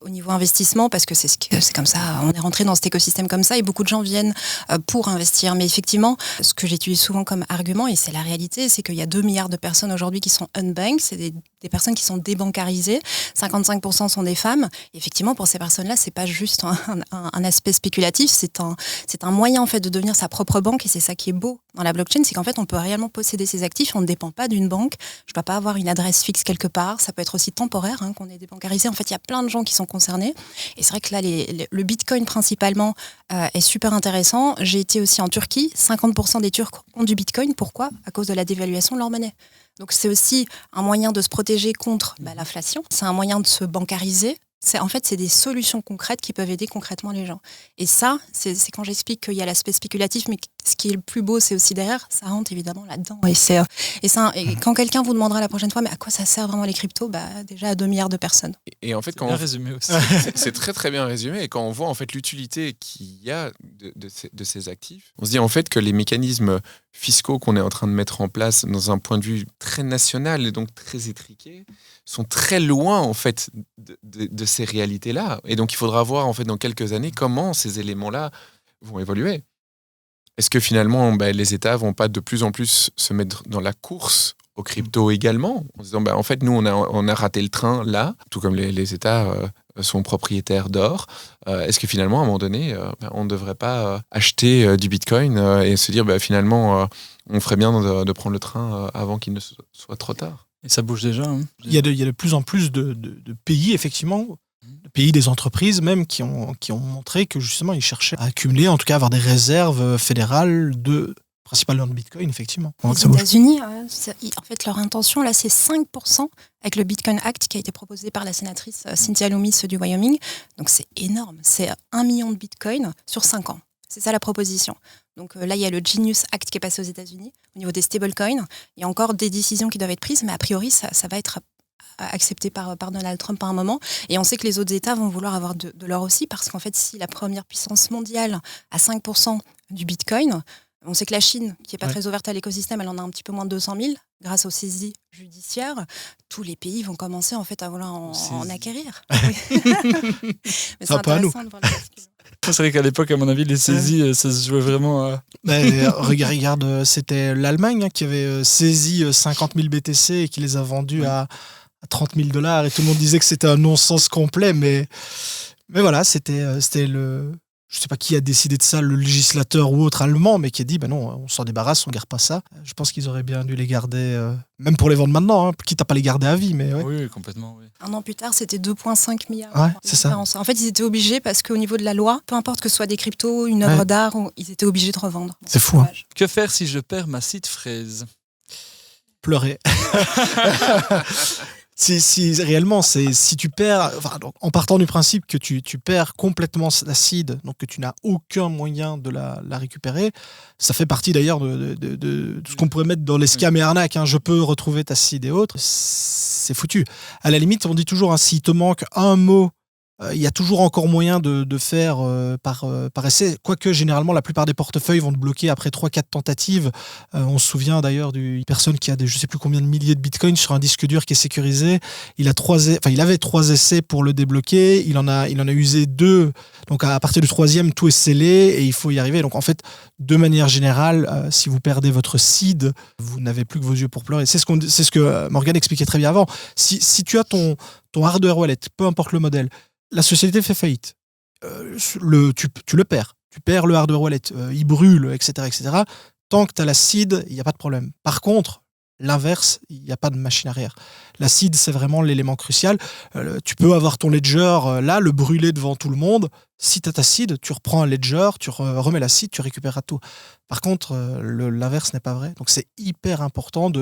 au niveau investissement, parce que c'est comme ça, on est rentré dans cet écosystème comme ça, et beaucoup de gens viennent pour investir. Mais effectivement, ce que j'utilise souvent comme argument, et c'est la réalité, c'est qu'il y a 2 milliards de personnes aujourd'hui qui sont unbanked, c'est des personnes qui sont débancarisées, 55% sont des femmes. Et effectivement, pour ces personnes-là, c'est pas juste un aspect spéculatif, c'est un moyen en fait de devenir sa propre banque, et c'est ça qui est beau dans la blockchain, c'est qu'en fait, on peut réellement posséder ses actifs, on ne dépend pas d'une banque. Je ne dois pas avoir une adresse fixe quelque part. Ça peut être aussi temporaire qu'on est débancarisé. En fait, il y a plein de gens qui sont concernés. Et c'est vrai que là, le Bitcoin principalement est super intéressant. J'ai été aussi en Turquie. 50% des Turcs ont du Bitcoin. Pourquoi ? À cause de la dévaluation de leur monnaie. Donc c'est aussi un moyen de se protéger contre l'inflation. C'est un moyen de se bancariser. C'est des solutions concrètes qui peuvent aider concrètement les gens. Et ça, c'est quand j'explique qu'il y a l'aspect spéculatif, mais ce qui est le plus beau, c'est aussi derrière, ça rentre évidemment là-dedans. Et quand quelqu'un vous demandera la prochaine fois, mais à quoi ça sert vraiment les cryptos ? Déjà à 2 milliards de personnes.
Et en fait,
Bien résumé aussi.
c'est très très bien résumé. Et quand on voit en fait l'utilité qu'il y a de ces actifs, on se dit en fait que les mécanismes fiscaux qu'on est en train de mettre en place dans un point de vue très national et donc très étriqué sont très loin en fait de ces réalités-là. Et donc il faudra voir en fait dans quelques années comment ces éléments-là vont évoluer. Est-ce que finalement les États vont pas de plus en plus se mettre dans la course aux cryptos également, en se disant en fait nous on a raté le train là, tout comme les États sont propriétaires d'or. Est-ce que finalement à un moment donné on ne devrait pas acheter du Bitcoin et se dire finalement on ferait bien de prendre le train avant qu'il ne soit trop tard.
Et ça bouge déjà.
Il y a de plus en plus de pays, effectivement, de pays, des entreprises même, qui ont montré que justement ils cherchaient à accumuler, en tout cas avoir des réserves fédérales principalement de Bitcoin, effectivement.
Les États-Unis, en fait, leur intention, là, c'est 5% avec le Bitcoin Act qui a été proposé par la sénatrice Cynthia Lummis du Wyoming. Donc, c'est énorme. C'est 1 million de Bitcoin sur 5 ans. C'est ça la proposition. Donc là, il y a le Genius Act qui est passé aux États-Unis au niveau des stablecoins. Il y a encore des décisions qui doivent être prises, mais a priori, ça va être accepté par Donald Trump à un moment. Et on sait que les autres États vont vouloir avoir de l'or aussi, parce qu'en fait, si la première puissance mondiale a 5% du Bitcoin, on sait que la Chine, qui n'est pas très ouverte à l'écosystème, elle en a un petit peu moins de 200 000 grâce aux saisies judiciaires. Tous les pays vont commencer en fait à vouloir en acquérir. Oui. Mais c'est intéressant de voir le basculement.
C'est vrai qu'à l'époque, à mon avis, les saisies, ça se jouait vraiment.
Regarde, c'était l'Allemagne qui avait saisi 50 000 BTC et qui les a vendus à 30 000 $. Et tout le monde disait que c'était un non-sens complet. Mais voilà, c'était le... Je ne sais pas qui a décidé de ça, le législateur ou autre allemand, mais qui a dit non, on s'en débarrasse, on ne garde pas ça. Je pense qu'ils auraient bien dû les garder, même pour les vendre maintenant, quitte à pas les garder à vie. Mais ouais.
Oui, complètement. Oui.
Un an plus tard, c'était 2,5 milliards.
Ouais, c'est ça.
En fait, ils étaient obligés parce qu'au niveau de la loi, peu importe que ce soit des cryptos, une œuvre d'art, ils étaient obligés de revendre.
C'est fou. Hein.
Que faire si je perds ma seed phrase ?
Pleurer. Si réellement, si tu perds, donc, en partant du principe que tu perds complètement la seed, donc que tu n'as aucun moyen de la récupérer, ça fait partie d'ailleurs de ce qu'on pourrait mettre dans les scams et arnaques. Je peux retrouver ta seed et autres, c'est foutu. À la limite, on dit toujours, s'il te manque un mot, il y a toujours encore moyen de faire par essai, quoique généralement la plupart des portefeuilles vont te bloquer après 3-4 tentatives. On se souvient d'ailleurs d'une personne qui a je ne sais plus combien de milliers de bitcoins sur un disque dur qui est sécurisé. Il avait 3 essais pour le débloquer, il en a usé 2, donc à partir du 3e tout est scellé et il faut y arriver. Donc en fait, de manière générale, si vous perdez votre seed, vous n'avez plus que vos yeux pour pleurer. C'est ce que Morgane expliquait très bien avant. Si tu as ton hardware wallet, peu importe le modèle, la société fait faillite. Tu le perds. Tu perds le hardware wallet. Il brûle, etc., etc. Tant que tu as la seed, il n'y a pas de problème. Par contre, l'inverse, il n'y a pas de machine arrière. La seed, c'est vraiment l'élément crucial. Tu peux avoir ton ledger là, le brûler devant tout le monde. Si tu as ta seed, tu reprends un ledger, tu remets la seed, tu récupéreras tout. Par contre, l'inverse n'est pas vrai. Donc c'est hyper important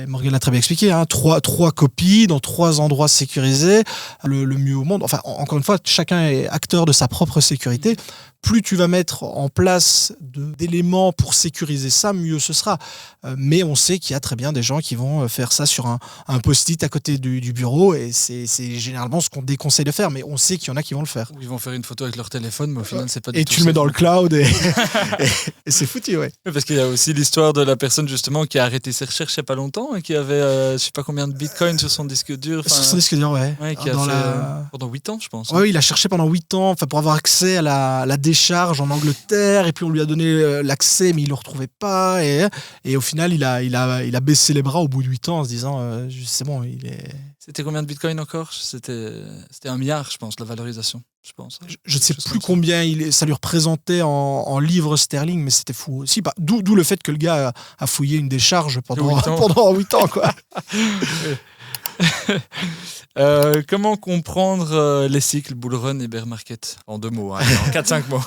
Morgane l'a très bien expliqué, 3 copies dans 3 endroits sécurisés, le mieux au monde. Enfin, encore une fois, chacun est acteur de sa propre sécurité. Plus tu vas mettre en place d'éléments pour sécuriser ça, mieux ce sera. Mais on sait qu'il y a très bien des gens qui vont faire ça sur un post-it à côté du bureau, et c'est généralement ce qu'on déconseille de faire, mais on sait qu'il y en a qui vont le faire.
Ils vont faire une photo avec avec leur téléphone, mais au final, c'est pas du
Et
tout
tu le mets
ça.
dans le cloud et c'est foutu, ouais.
Oui, parce qu'il y a aussi l'histoire de la personne justement qui a arrêté ses recherches il n'y a pas longtemps et qui avait je sais pas combien de bitcoins sur son disque dur.
Sur son disque dur, ouais.
Ouais, qui a
Dans
fait pendant 8 ans, je pense.
Ouais, il a cherché pendant 8 ans pour avoir accès à la décharge en Angleterre, et puis on lui a donné l'accès, mais il ne le retrouvait pas. Et au final, il a baissé les bras au bout de 8 ans en se disant c'est bon, il est.
C'était combien de bitcoins encore? C'était 1 milliard, je pense, la valorisation. Je pense.
Je ne sais plus combien ça lui représentait en livres sterling, mais c'était fou aussi. D'où le fait que le gars a fouillé une décharge pendant 8 ans. Quoi.
Comment comprendre les cycles bull run et bear market? En 2 mots, en 4-5 mots.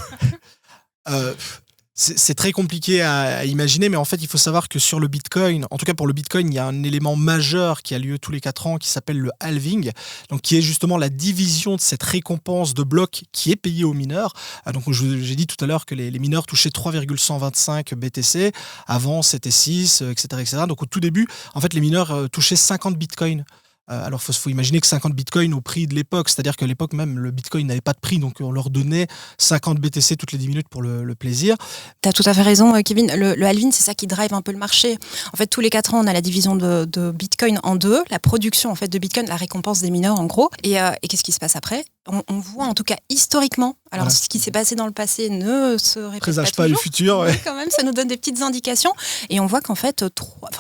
C'est très compliqué à imaginer, mais en fait, il faut savoir que sur le Bitcoin, en tout cas pour le Bitcoin, il y a un élément majeur qui a lieu tous les 4 ans qui s'appelle le halving, donc qui est justement la division de cette récompense de blocs qui est payée aux mineurs. Donc j'ai dit tout à l'heure que les mineurs touchaient 3,125 BTC, avant c'était 6, etc. Donc au tout début, en fait, les mineurs touchaient 50 Bitcoins. Alors, il faut imaginer que 50 bitcoins au prix de l'époque, c'est-à-dire qu'à l'époque même, le bitcoin n'avait pas de prix, donc on leur donnait 50 BTC toutes les 10 minutes pour le plaisir.
Tu as tout à fait raison, Kevin. Le halving, c'est ça qui drive un peu le marché. En fait, tous les 4 ans, on a la division de bitcoin en 2, la production en fait, de bitcoin, la récompense des mineurs en gros. Et qu'est-ce qui se passe après ? On voit en tout cas historiquement, alors ce qui s'est passé dans le passé ne se répète
présage
pas
le
toujours,
futur. Ouais.
Mais quand même, ça nous donne des petites indications. Et on voit qu'en fait,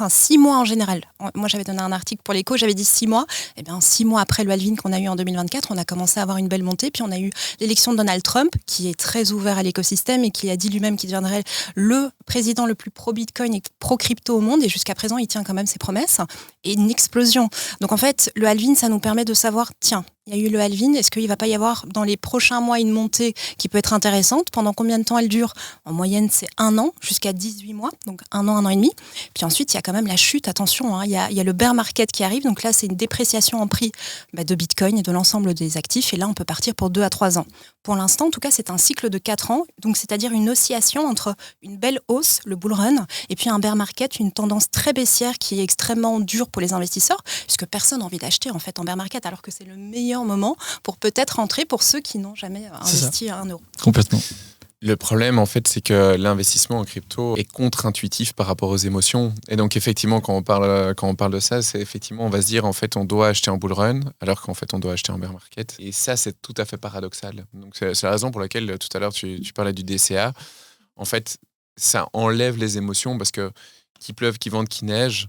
6 mois en général, moi j'avais donné un article pour l'Écho, j'avais dit 6 mois, et bien 6 mois après le halving qu'on a eu en 2024, on a commencé à avoir une belle montée, puis on a eu l'élection de Donald Trump, qui est très ouvert à l'écosystème et qui a dit lui-même qu'il deviendrait le président le plus pro-Bitcoin et pro-crypto au monde, et jusqu'à présent, il tient quand même ses promesses, et une explosion. Donc en fait, le halving, ça nous permet de savoir, tiens, il y a eu le halving, est-ce qu'il ne va pas y avoir dans les prochains mois une montée qui peut être intéressante? Pendant combien de temps elle dure? En moyenne, c'est 1 an jusqu'à 18 mois, donc 1 an, 1 an et demi. Puis ensuite, il y a quand même la chute, attention, il y a le bear market qui arrive, donc là, c'est une dépréciation en prix de Bitcoin et de l'ensemble des actifs, et là, on peut partir pour 2 à 3 ans. Pour l'instant, en tout cas, c'est un cycle de 4 ans, donc c'est-à-dire une oscillation entre une belle hausse, le bull run, et puis un bear market, une tendance très baissière qui est extrêmement dure pour les investisseurs, puisque personne n'a envie d'acheter en fait en bear market, alors que c'est le meilleur moment pour peut-être entrer pour ceux qui n'ont jamais investi 1 euro.
Complètement.
Le problème, en fait, c'est que l'investissement en crypto est contre-intuitif par rapport aux émotions. Et donc, effectivement, quand on parle de ça, c'est effectivement, on va se dire, en fait, on doit acheter en bull run, alors qu'en fait, on doit acheter en bear market. Et ça, c'est tout à fait paradoxal. Donc, c'est la raison pour laquelle, tout à l'heure, tu parlais du DCA. En fait, ça enlève les émotions parce que qu'il pleuve, qu'il vente, qu'il neige,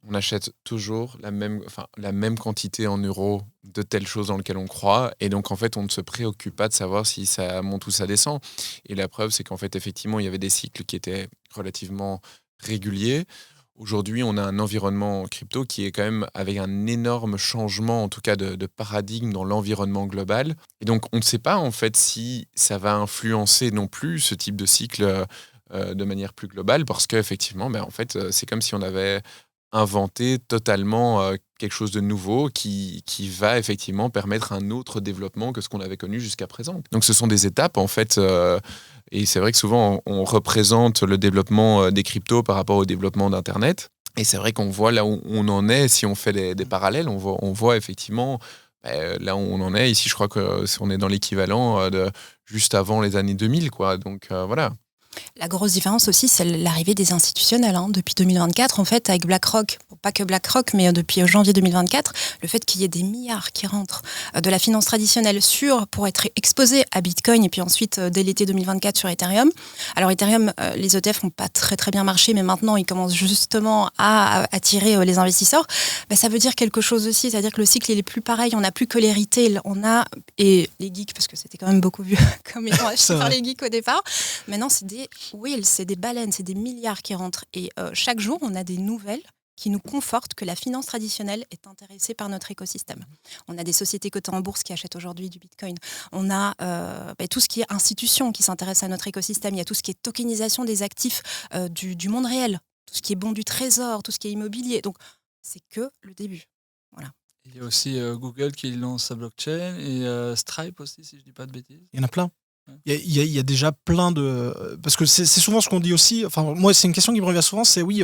on achète toujours la même quantité en euros de telle chose dans laquelle on croit. Et donc, en fait, on ne se préoccupe pas de savoir si ça monte ou ça descend. Et la preuve, c'est qu'en fait, effectivement, il y avait des cycles qui étaient relativement réguliers. Aujourd'hui, on a un environnement crypto qui est quand même avec un énorme changement, en tout cas de paradigme dans l'environnement global. Et donc, on ne sait pas, en fait, si ça va influencer non plus ce type de cycle de manière plus globale, parce qu'effectivement, en fait, c'est comme si on avait inventer totalement quelque chose de nouveau qui va effectivement permettre un autre développement que ce qu'on avait connu jusqu'à présent. Donc ce sont des étapes en fait, et c'est vrai que souvent on représente le développement des cryptos par rapport au développement d'Internet, et c'est vrai qu'on voit là où on en est, si on fait des parallèles, on voit effectivement là où on en est. Ici je crois qu'on est dans l'équivalent de juste avant les années 2000, quoi. Donc voilà.
La grosse différence aussi, c'est l'arrivée des institutionnels. Depuis 2024, en fait, avec BlackRock, pas que BlackRock, mais depuis janvier 2024, le fait qu'il y ait des milliards qui rentrent de la finance traditionnelle pour être exposés à Bitcoin et puis ensuite, dès l'été 2024, sur Ethereum. Alors Ethereum, les ETF n'ont pas très très bien marché, mais maintenant, ils commencent justement à attirer les investisseurs. Ça veut dire quelque chose aussi, c'est-à-dire que le cycle, il est plus pareil. On n'a plus que les retail, et les geeks, parce que c'était quand même beaucoup vu comme ils ont acheté par les geeks au départ. Maintenant, c'est des whales, c'est des baleines, c'est des milliards qui rentrent. Et chaque jour, on a des nouvelles qui nous confortent que la finance traditionnelle est intéressée par notre écosystème. On a des sociétés cotées en bourse qui achètent aujourd'hui du Bitcoin. On a tout ce qui est institutions qui s'intéressent à notre écosystème. Il y a tout ce qui est tokenisation des actifs du monde réel, tout ce qui est bon du trésor, tout ce qui est immobilier. Donc, c'est que le début. Voilà.
Il y a aussi Google qui lance sa blockchain et Stripe aussi, si je ne dis pas de bêtises.
Il y en a plein. Il y a déjà plein de... Parce que c'est souvent ce qu'on dit aussi, enfin moi c'est une question qui me revient souvent, c'est oui,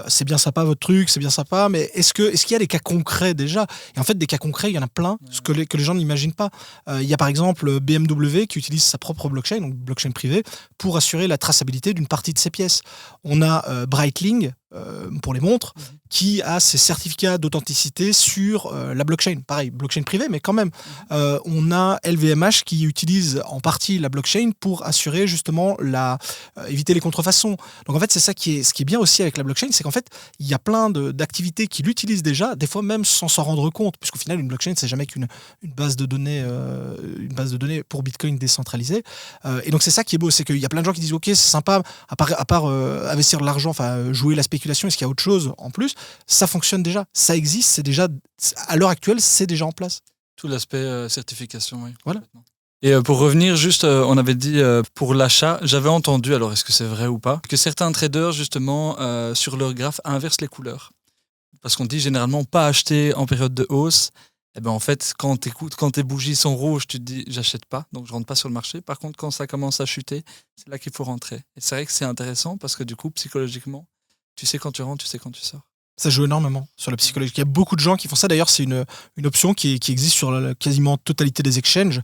c'est bien sympa votre truc, c'est bien sympa, mais est-ce qu'il y a des cas concrets déjà ? Et en fait, des cas concrets, il y en a plein, ce que les gens n'imaginent pas. Il y a par exemple BMW qui utilise sa propre blockchain, donc blockchain privée, pour assurer la traçabilité d'une partie de ses pièces. On a Breitling, pour les montres, qui a ses certificats d'authenticité sur la blockchain. Pareil, blockchain privée, mais quand même. On a LVMH qui utilise en partie la blockchain pour assurer justement éviter les contrefaçons. Donc en fait, c'est ça ce qui est bien aussi avec la blockchain, c'est qu'en fait, il y a plein d'activités qui l'utilisent déjà, des fois même sans s'en rendre compte, puisqu'au final, une blockchain, c'est jamais qu'une base de données, pour Bitcoin décentralisée. Et donc c'est ça qui est beau, c'est qu'il y a plein de gens qui disent ok, c'est sympa, à part investir de l'argent, enfin jouer la spéculation, est-ce qu'il y a autre chose en plus ? Ça fonctionne déjà, ça existe, c'est déjà, à l'heure actuelle, c'est déjà en place.
Tout l'aspect certification, oui.
Voilà.
Et pour revenir juste, on avait dit pour l'achat, j'avais entendu, alors est-ce que c'est vrai ou pas, que certains traders justement sur leur graphe inversent les couleurs. Parce qu'on dit généralement pas acheter en période de hausse. Et ben en fait, quand tes bougies sont rouges, tu te dis j'achète pas, donc je rentre pas sur le marché. Par contre, quand ça commence à chuter, c'est là qu'il faut rentrer. Et c'est vrai que c'est intéressant parce que du coup, psychologiquement, tu sais quand tu rentres, tu sais quand tu sors.
Ça joue énormément sur la psychologie. Il y a beaucoup de gens qui font ça. D'ailleurs, c'est une option qui existe sur la quasiment totalité des exchanges.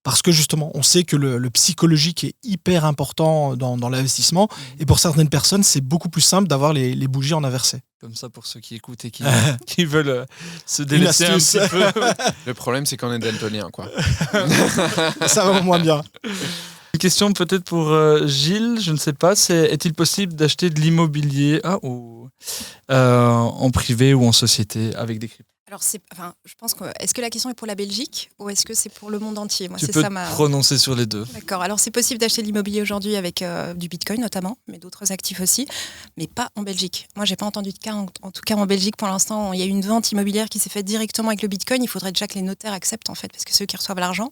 Parce que justement, on sait que le psychologique est hyper important dans l'investissement. Et pour certaines personnes, c'est beaucoup plus simple d'avoir les bougies en inversé.
Comme ça, pour ceux qui écoutent et qui veulent se délaisser un petit peu.
Le problème, c'est qu'on est daltonien, quoi.
Ça va moins bien.
Une question peut-être pour Gilles, je ne sais pas, est-il possible d'acheter de l'immobilier en privé ou en société avec des cryptos ?
Alors, je pense que. Est-ce que la question est pour la Belgique ou est-ce que c'est pour le monde entier ? Moi,
tu
c'est
peux
ça
prononcer sur les deux.
D'accord. Alors, c'est possible d'acheter de l'immobilier aujourd'hui avec du Bitcoin notamment, mais d'autres actifs aussi, mais pas en Belgique. Moi, j'ai pas entendu de cas, en tout cas en Belgique pour l'instant. Il y a eu une vente immobilière qui s'est faite directement avec le Bitcoin. Il faudrait déjà que les notaires acceptent en fait, parce que c'est eux qui reçoivent l'argent.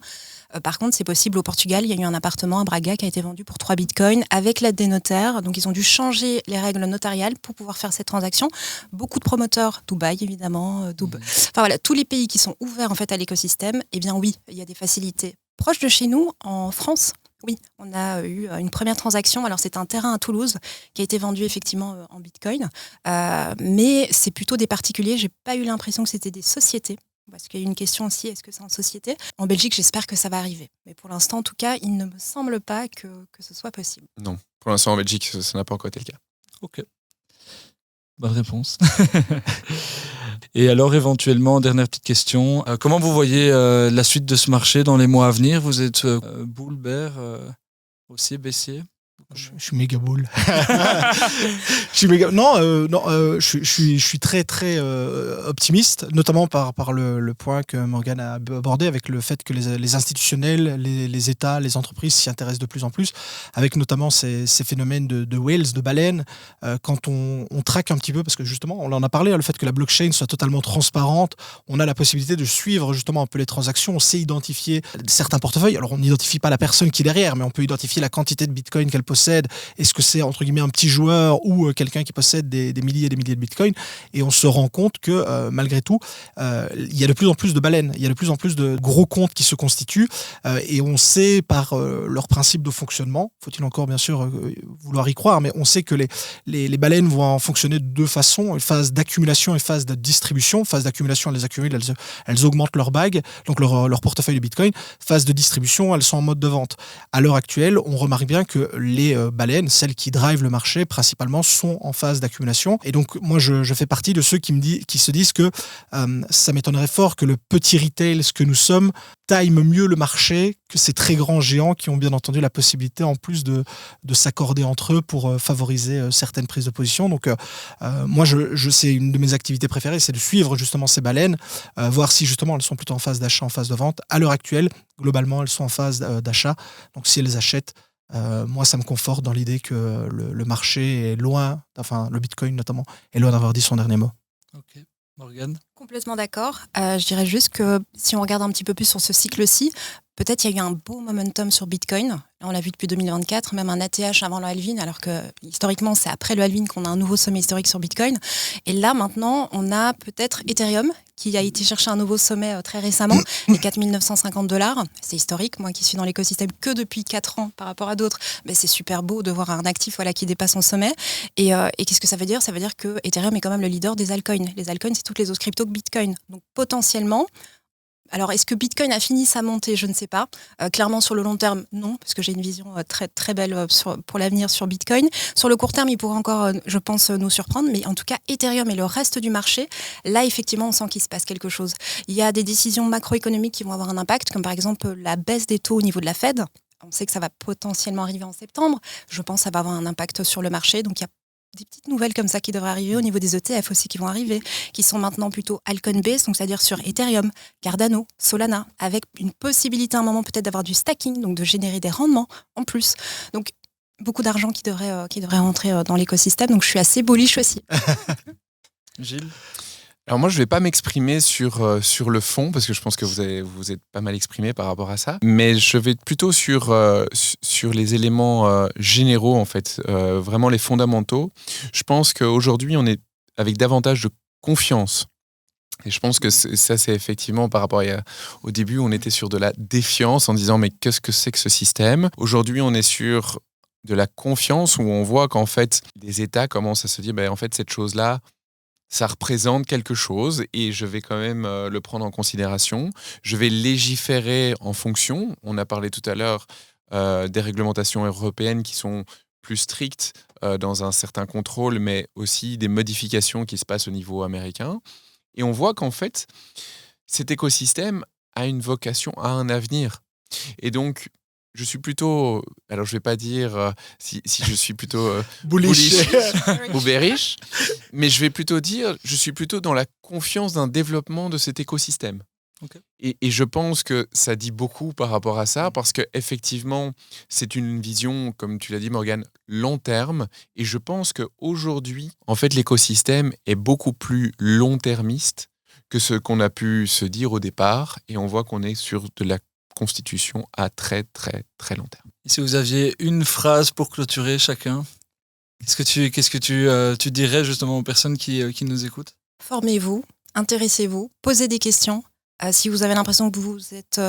Par contre, c'est possible au Portugal. Il y a eu un appartement à Braga qui a été vendu pour 3 bitcoins avec l'aide des notaires. Donc, ils ont dû changer les règles notariales pour pouvoir faire cette transaction. Beaucoup de promoteurs, Dubaï évidemment, enfin voilà, tous les pays qui sont ouverts en fait à l'écosystème, eh bien oui, il y a des facilités. Proche de chez nous, en France, oui, on a eu une première transaction. Alors, c'est un terrain à Toulouse qui a été vendu effectivement en bitcoin. Mais c'est plutôt des particuliers. J'ai pas eu l'impression que c'était des sociétés. Parce qu'il y a une question aussi, est-ce que c'est en société ? En Belgique, j'espère que ça va arriver. Mais pour l'instant, en tout cas, il ne me semble pas que ce soit possible.
Non, pour l'instant, en Belgique, ça n'a pas encore été le cas.
Ok. Bonne réponse. Et alors, éventuellement, dernière petite question. Comment vous voyez la suite de ce marché dans les mois à venir ? Vous êtes bull, bear, haussier, baissier ?
Je suis méga bull. Je suis très très optimiste, notamment par le point que Morgane a abordé avec le fait que les institutionnels, les États, les entreprises s'y intéressent de plus en plus, avec notamment ces phénomènes de whales, de baleines. Quand on traque un petit peu, parce que justement, on en a parlé, le fait que la blockchain soit totalement transparente, on a la possibilité de suivre justement un peu les transactions, on sait identifier certains portefeuilles. Alors on n'identifie pas la personne qui est derrière, mais on peut identifier la quantité de bitcoin qu'elle possède. Est-ce que c'est entre guillemets un petit joueur ou quelqu'un qui possède des milliers et des milliers de bitcoins? Et on se rend compte que malgré tout, il y a de plus en plus de baleines, il y a de plus en plus de gros comptes qui se constituent et on sait par leur principe de fonctionnement, faut-il encore bien sûr vouloir y croire, mais on sait que les baleines vont fonctionner de deux façons, une phase d'accumulation et phase de distribution. Phase d'accumulation, elles les accumulent, elles augmentent leur bague, donc leur portefeuille de bitcoin. Phase de distribution, elles sont en mode de vente. À l'heure actuelle, on remarque bien que les baleines, celles qui drivent le marché principalement, sont en phase d'accumulation. Et donc moi je fais partie de ceux qui se disent que ça m'étonnerait fort que le petit retail, ce que nous sommes, time mieux le marché que ces très grands géants qui ont bien entendu la possibilité en plus de s'accorder entre eux pour favoriser certaines prises de position. Donc moi c'est une de mes activités préférées, c'est de suivre justement ces baleines, voir si justement elles sont plutôt en phase d'achat, en phase de vente. À l'heure actuelle, globalement elles sont en phase d'achat, donc si elles achètent, moi ça me conforte dans l'idée que le marché est loin, enfin le bitcoin notamment, est loin d'avoir dit son dernier mot.
Ok. Morgane ?
Complètement d'accord. Je dirais juste que si on regarde un petit peu plus sur ce cycle-ci, peut-être il y a eu un beau momentum sur Bitcoin. Là, on l'a vu depuis 2024, même un ATH avant le halving, alors que historiquement, c'est après le halving qu'on a un nouveau sommet historique sur Bitcoin. Et là, maintenant, on a peut-être Ethereum qui a été chercher un nouveau sommet très récemment, les 4 950 $. C'est historique, moi qui suis dans l'écosystème que depuis 4 ans par rapport à d'autres, mais c'est super beau de voir un actif qui dépasse son sommet. Et qu'est-ce que ça veut dire ? Ça veut dire que Ethereum est quand même le leader des altcoins. Les altcoins, c'est toutes les autres cryptos que Bitcoin. Donc potentiellement, alors, est-ce que Bitcoin a fini sa montée ? Je ne sais pas. Clairement, sur le long terme, non, parce que j'ai une vision très, très belle pour l'avenir sur Bitcoin. Sur le court terme, il pourrait encore, je pense, nous surprendre. Mais en tout cas, Ethereum et le reste du marché, là, effectivement, on sent qu'il se passe quelque chose. Il y a des décisions macroéconomiques qui vont avoir un impact, comme par exemple la baisse des taux au niveau de la Fed. On sait que ça va potentiellement arriver en septembre. Je pense que ça va avoir un impact sur le marché. Donc, il y a des petites nouvelles comme ça qui devraient arriver au niveau des ETF aussi qui vont arriver, qui sont maintenant plutôt altcoin-based, donc c'est-à-dire sur Ethereum, Cardano, Solana, avec une possibilité à un moment peut-être d'avoir du stacking, donc de générer des rendements en plus. Donc beaucoup d'argent qui devrait rentrer dans l'écosystème, donc je suis assez bullish aussi.
Gilles ?
Alors moi, je ne vais pas m'exprimer sur le fond, parce que je pense que vous êtes pas mal exprimé par rapport à ça, mais je vais plutôt sur les éléments généraux, en fait, vraiment les fondamentaux. Je pense qu'aujourd'hui, on est avec davantage de confiance. Et je pense que ça, c'est effectivement par rapport au début, on était sur de la défiance en disant « mais qu'est-ce que c'est que ce système ?» Aujourd'hui, on est sur de la confiance où on voit qu'en fait, des États commencent à se dire « en fait, cette chose-là, ça représente quelque chose et je vais quand même le prendre en considération. Je vais légiférer en fonction. » On a parlé tout à l'heure des réglementations européennes qui sont plus strictes dans un certain contrôle, mais aussi des modifications qui se passent au niveau américain. Et on voit qu'en fait, cet écosystème a une vocation, a un avenir. Et donc, je suis plutôt, alors je ne vais pas dire si je suis plutôt bullish ou bearish, mais je vais plutôt dire, je suis plutôt dans la confiance d'un développement de cet écosystème. Okay. Et je pense que ça dit beaucoup par rapport à ça, parce qu'effectivement, c'est une vision, comme tu l'as dit Morgane, long terme. Et je pense qu'aujourd'hui, en fait, l'écosystème est beaucoup plus long-termiste que ce qu'on a pu se dire au départ. Et on voit qu'on est sur de la constitution à très, très, très long terme.
Et si vous aviez une phrase pour clôturer chacun, qu'est-ce que tu dirais justement aux personnes qui nous écoutent ?
Formez-vous, intéressez-vous, posez des questions. Si vous avez l'impression que vous êtes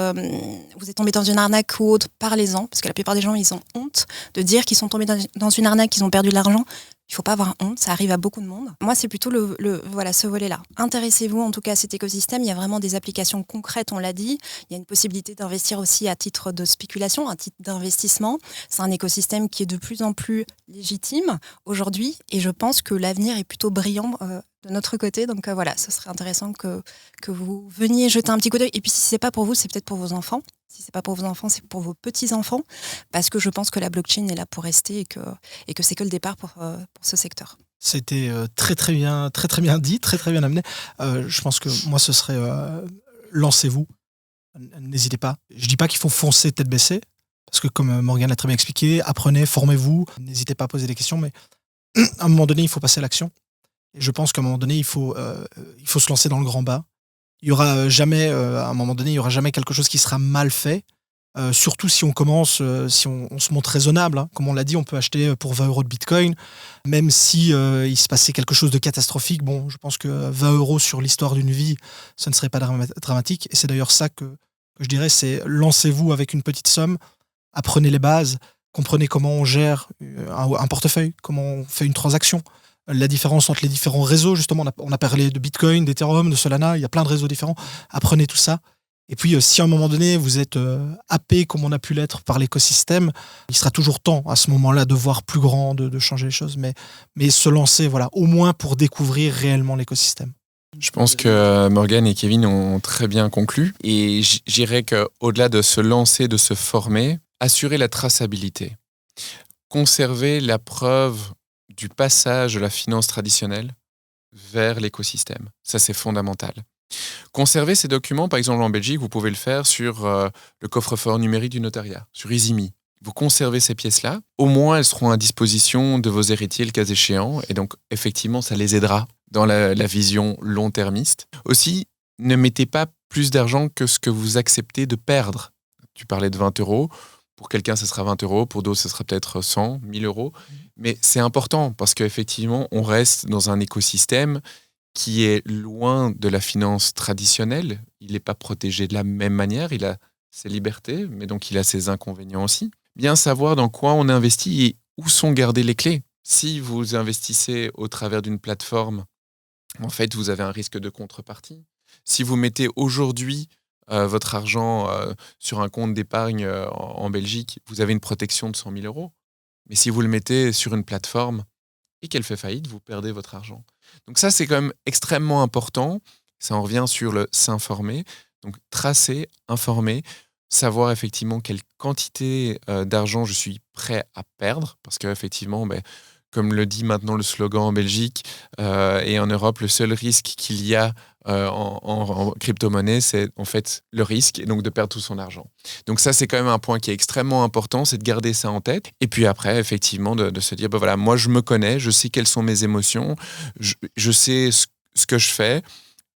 tombé dans une arnaque ou autre, parlez-en, parce que la plupart des gens, ils ont honte de dire qu'ils sont tombés dans une arnaque, qu'ils ont perdu de l'argent. Il ne faut pas avoir honte, ça arrive à beaucoup de monde. Moi, c'est plutôt ce volet-là. Intéressez-vous en tout cas à cet écosystème. Il y a vraiment des applications concrètes, on l'a dit. Il y a une possibilité d'investir aussi à titre de spéculation, à titre d'investissement. C'est un écosystème qui est de plus en plus légitime aujourd'hui, et je pense que l'avenir est plutôt brillant de notre côté. Donc voilà, ce serait intéressant que vous veniez jeter un petit coup d'œil. Et puis si ce n'est pas pour vous, c'est peut-être pour vos enfants. Si ce n'est pas pour vos enfants, c'est pour vos petits-enfants, parce que je pense que la blockchain est là pour rester et que c'est que le départ pour ce secteur.
C'était très très bien dit, très très bien amené. Je pense que moi, ce serait lancez-vous, n'hésitez pas. Je ne dis pas qu'il faut foncer tête baissée, parce que comme Morgane l'a très bien expliqué, apprenez, formez-vous, n'hésitez pas à poser des questions, mais à un moment donné, il faut passer à l'action. Et je pense qu'à un moment donné, il faut se lancer dans le grand bain. Il y aura jamais, à un moment donné, il y aura jamais quelque chose qui sera mal fait. Surtout si on commence, si on se montre raisonnable. Hein. Comme on l'a dit, on peut acheter pour 20 € de Bitcoin. Même si il se passait quelque chose de catastrophique, bon, je pense que 20 € sur l'histoire d'une vie, ça ne serait pas dramatique. Et c'est d'ailleurs ça que je dirais, c'est lancez-vous avec une petite somme, apprenez les bases, comprenez comment on gère un portefeuille, comment on fait une transaction. La différence entre les différents réseaux, justement, on a parlé de Bitcoin, d'Ethereum, de Solana, il y a plein de réseaux différents. Apprenez tout ça. Et puis, si à un moment donné, vous êtes happé comme on a pu l'être par l'écosystème, il sera toujours temps à ce moment-là de voir plus grand, de changer les choses, mais se lancer, voilà, au moins pour découvrir réellement l'écosystème.
Je pense que Morgane et Kevin ont très bien conclu. Et j'irais qu'au-delà de se lancer, de se former, assurer la traçabilité, conserver la preuve du passage de la finance traditionnelle vers l'écosystème. Ça, c'est fondamental. Conserver ces documents, par exemple en Belgique, vous pouvez le faire sur le coffre-fort numérique du notariat, sur EasyMe. Vous conservez ces pièces-là, au moins elles seront à disposition de vos héritiers le cas échéant, et donc effectivement, ça les aidera dans la vision long-termiste. Aussi, ne mettez pas plus d'argent que ce que vous acceptez de perdre. Tu parlais de 20 €. Pour quelqu'un, ce sera 20 €. Pour d'autres, ce sera peut-être 100, 1000 €. Mais c'est important parce qu'effectivement, on reste dans un écosystème qui est loin de la finance traditionnelle. Il n'est pas protégé de la même manière. Il a ses libertés, mais donc il a ses inconvénients aussi. Bien savoir dans quoi on investit et où sont gardées les clés. Si vous investissez au travers d'une plateforme, en fait, vous avez un risque de contrepartie. Si vous mettez aujourd'hui votre argent sur un compte d'épargne en Belgique, vous avez une protection de 100 000 euros. Mais si vous le mettez sur une plateforme et qu'elle fait faillite, vous perdez votre argent. Donc ça, c'est quand même extrêmement important. Ça en revient sur le s'informer. Donc tracer, informer, savoir effectivement quelle quantité d'argent je suis prêt à perdre. Parce qu'effectivement, comme le dit maintenant le slogan en Belgique et en Europe, le seul risque qu'il y a en crypto-monnaie, c'est en fait le risque et donc de perdre tout son argent. Donc ça, c'est quand même un point qui est extrêmement important, c'est de garder ça en tête. Et puis après, effectivement, de se dire, voilà, moi je me connais, je sais quelles sont mes émotions, je sais ce que je fais.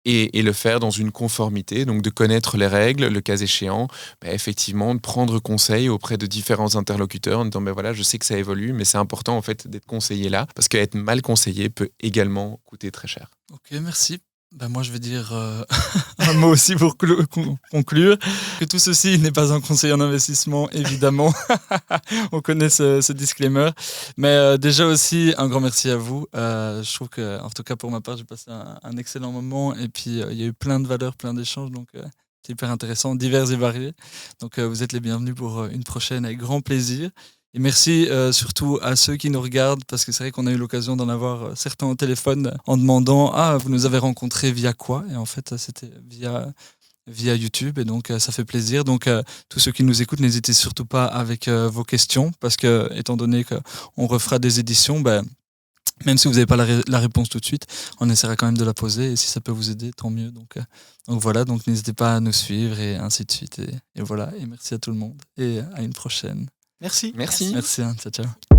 Et le faire dans une conformité, donc de connaître les règles, le cas échéant, effectivement, de prendre conseil auprès de différents interlocuteurs en disant, voilà, je sais que ça évolue, mais c'est important en fait d'être conseillé là, parce qu'être mal conseillé peut également coûter très cher.
Ok, merci. Moi, je vais dire un mot aussi pour conclure. Que tout ceci n'est pas un conseil en investissement, évidemment. On connaît ce disclaimer. Mais déjà aussi, un grand merci à vous. Je trouve que, en tout cas pour ma part, j'ai passé un excellent moment. Et puis, il y a eu plein de valeurs, plein d'échanges. Donc, c'est hyper intéressant, divers et variés. Donc, vous êtes les bienvenus pour une prochaine avec grand plaisir. Et merci surtout à ceux qui nous regardent, parce que c'est vrai qu'on a eu l'occasion d'en avoir certains au téléphone en demandant « Ah, vous nous avez rencontrés via quoi ?» Et en fait, c'était via YouTube, et donc ça fait plaisir. Donc, tous ceux qui nous écoutent, n'hésitez surtout pas avec vos questions, parce que, étant donné qu'on refera des éditions, même si vous n'avez pas la réponse tout de suite, on essaiera quand même de la poser, et si ça peut vous aider, tant mieux. Donc voilà, donc n'hésitez pas à nous suivre, et ainsi de suite. Et voilà, et merci à tout le monde, et à une prochaine.
Merci.
Merci.
Merci, ciao, ciao.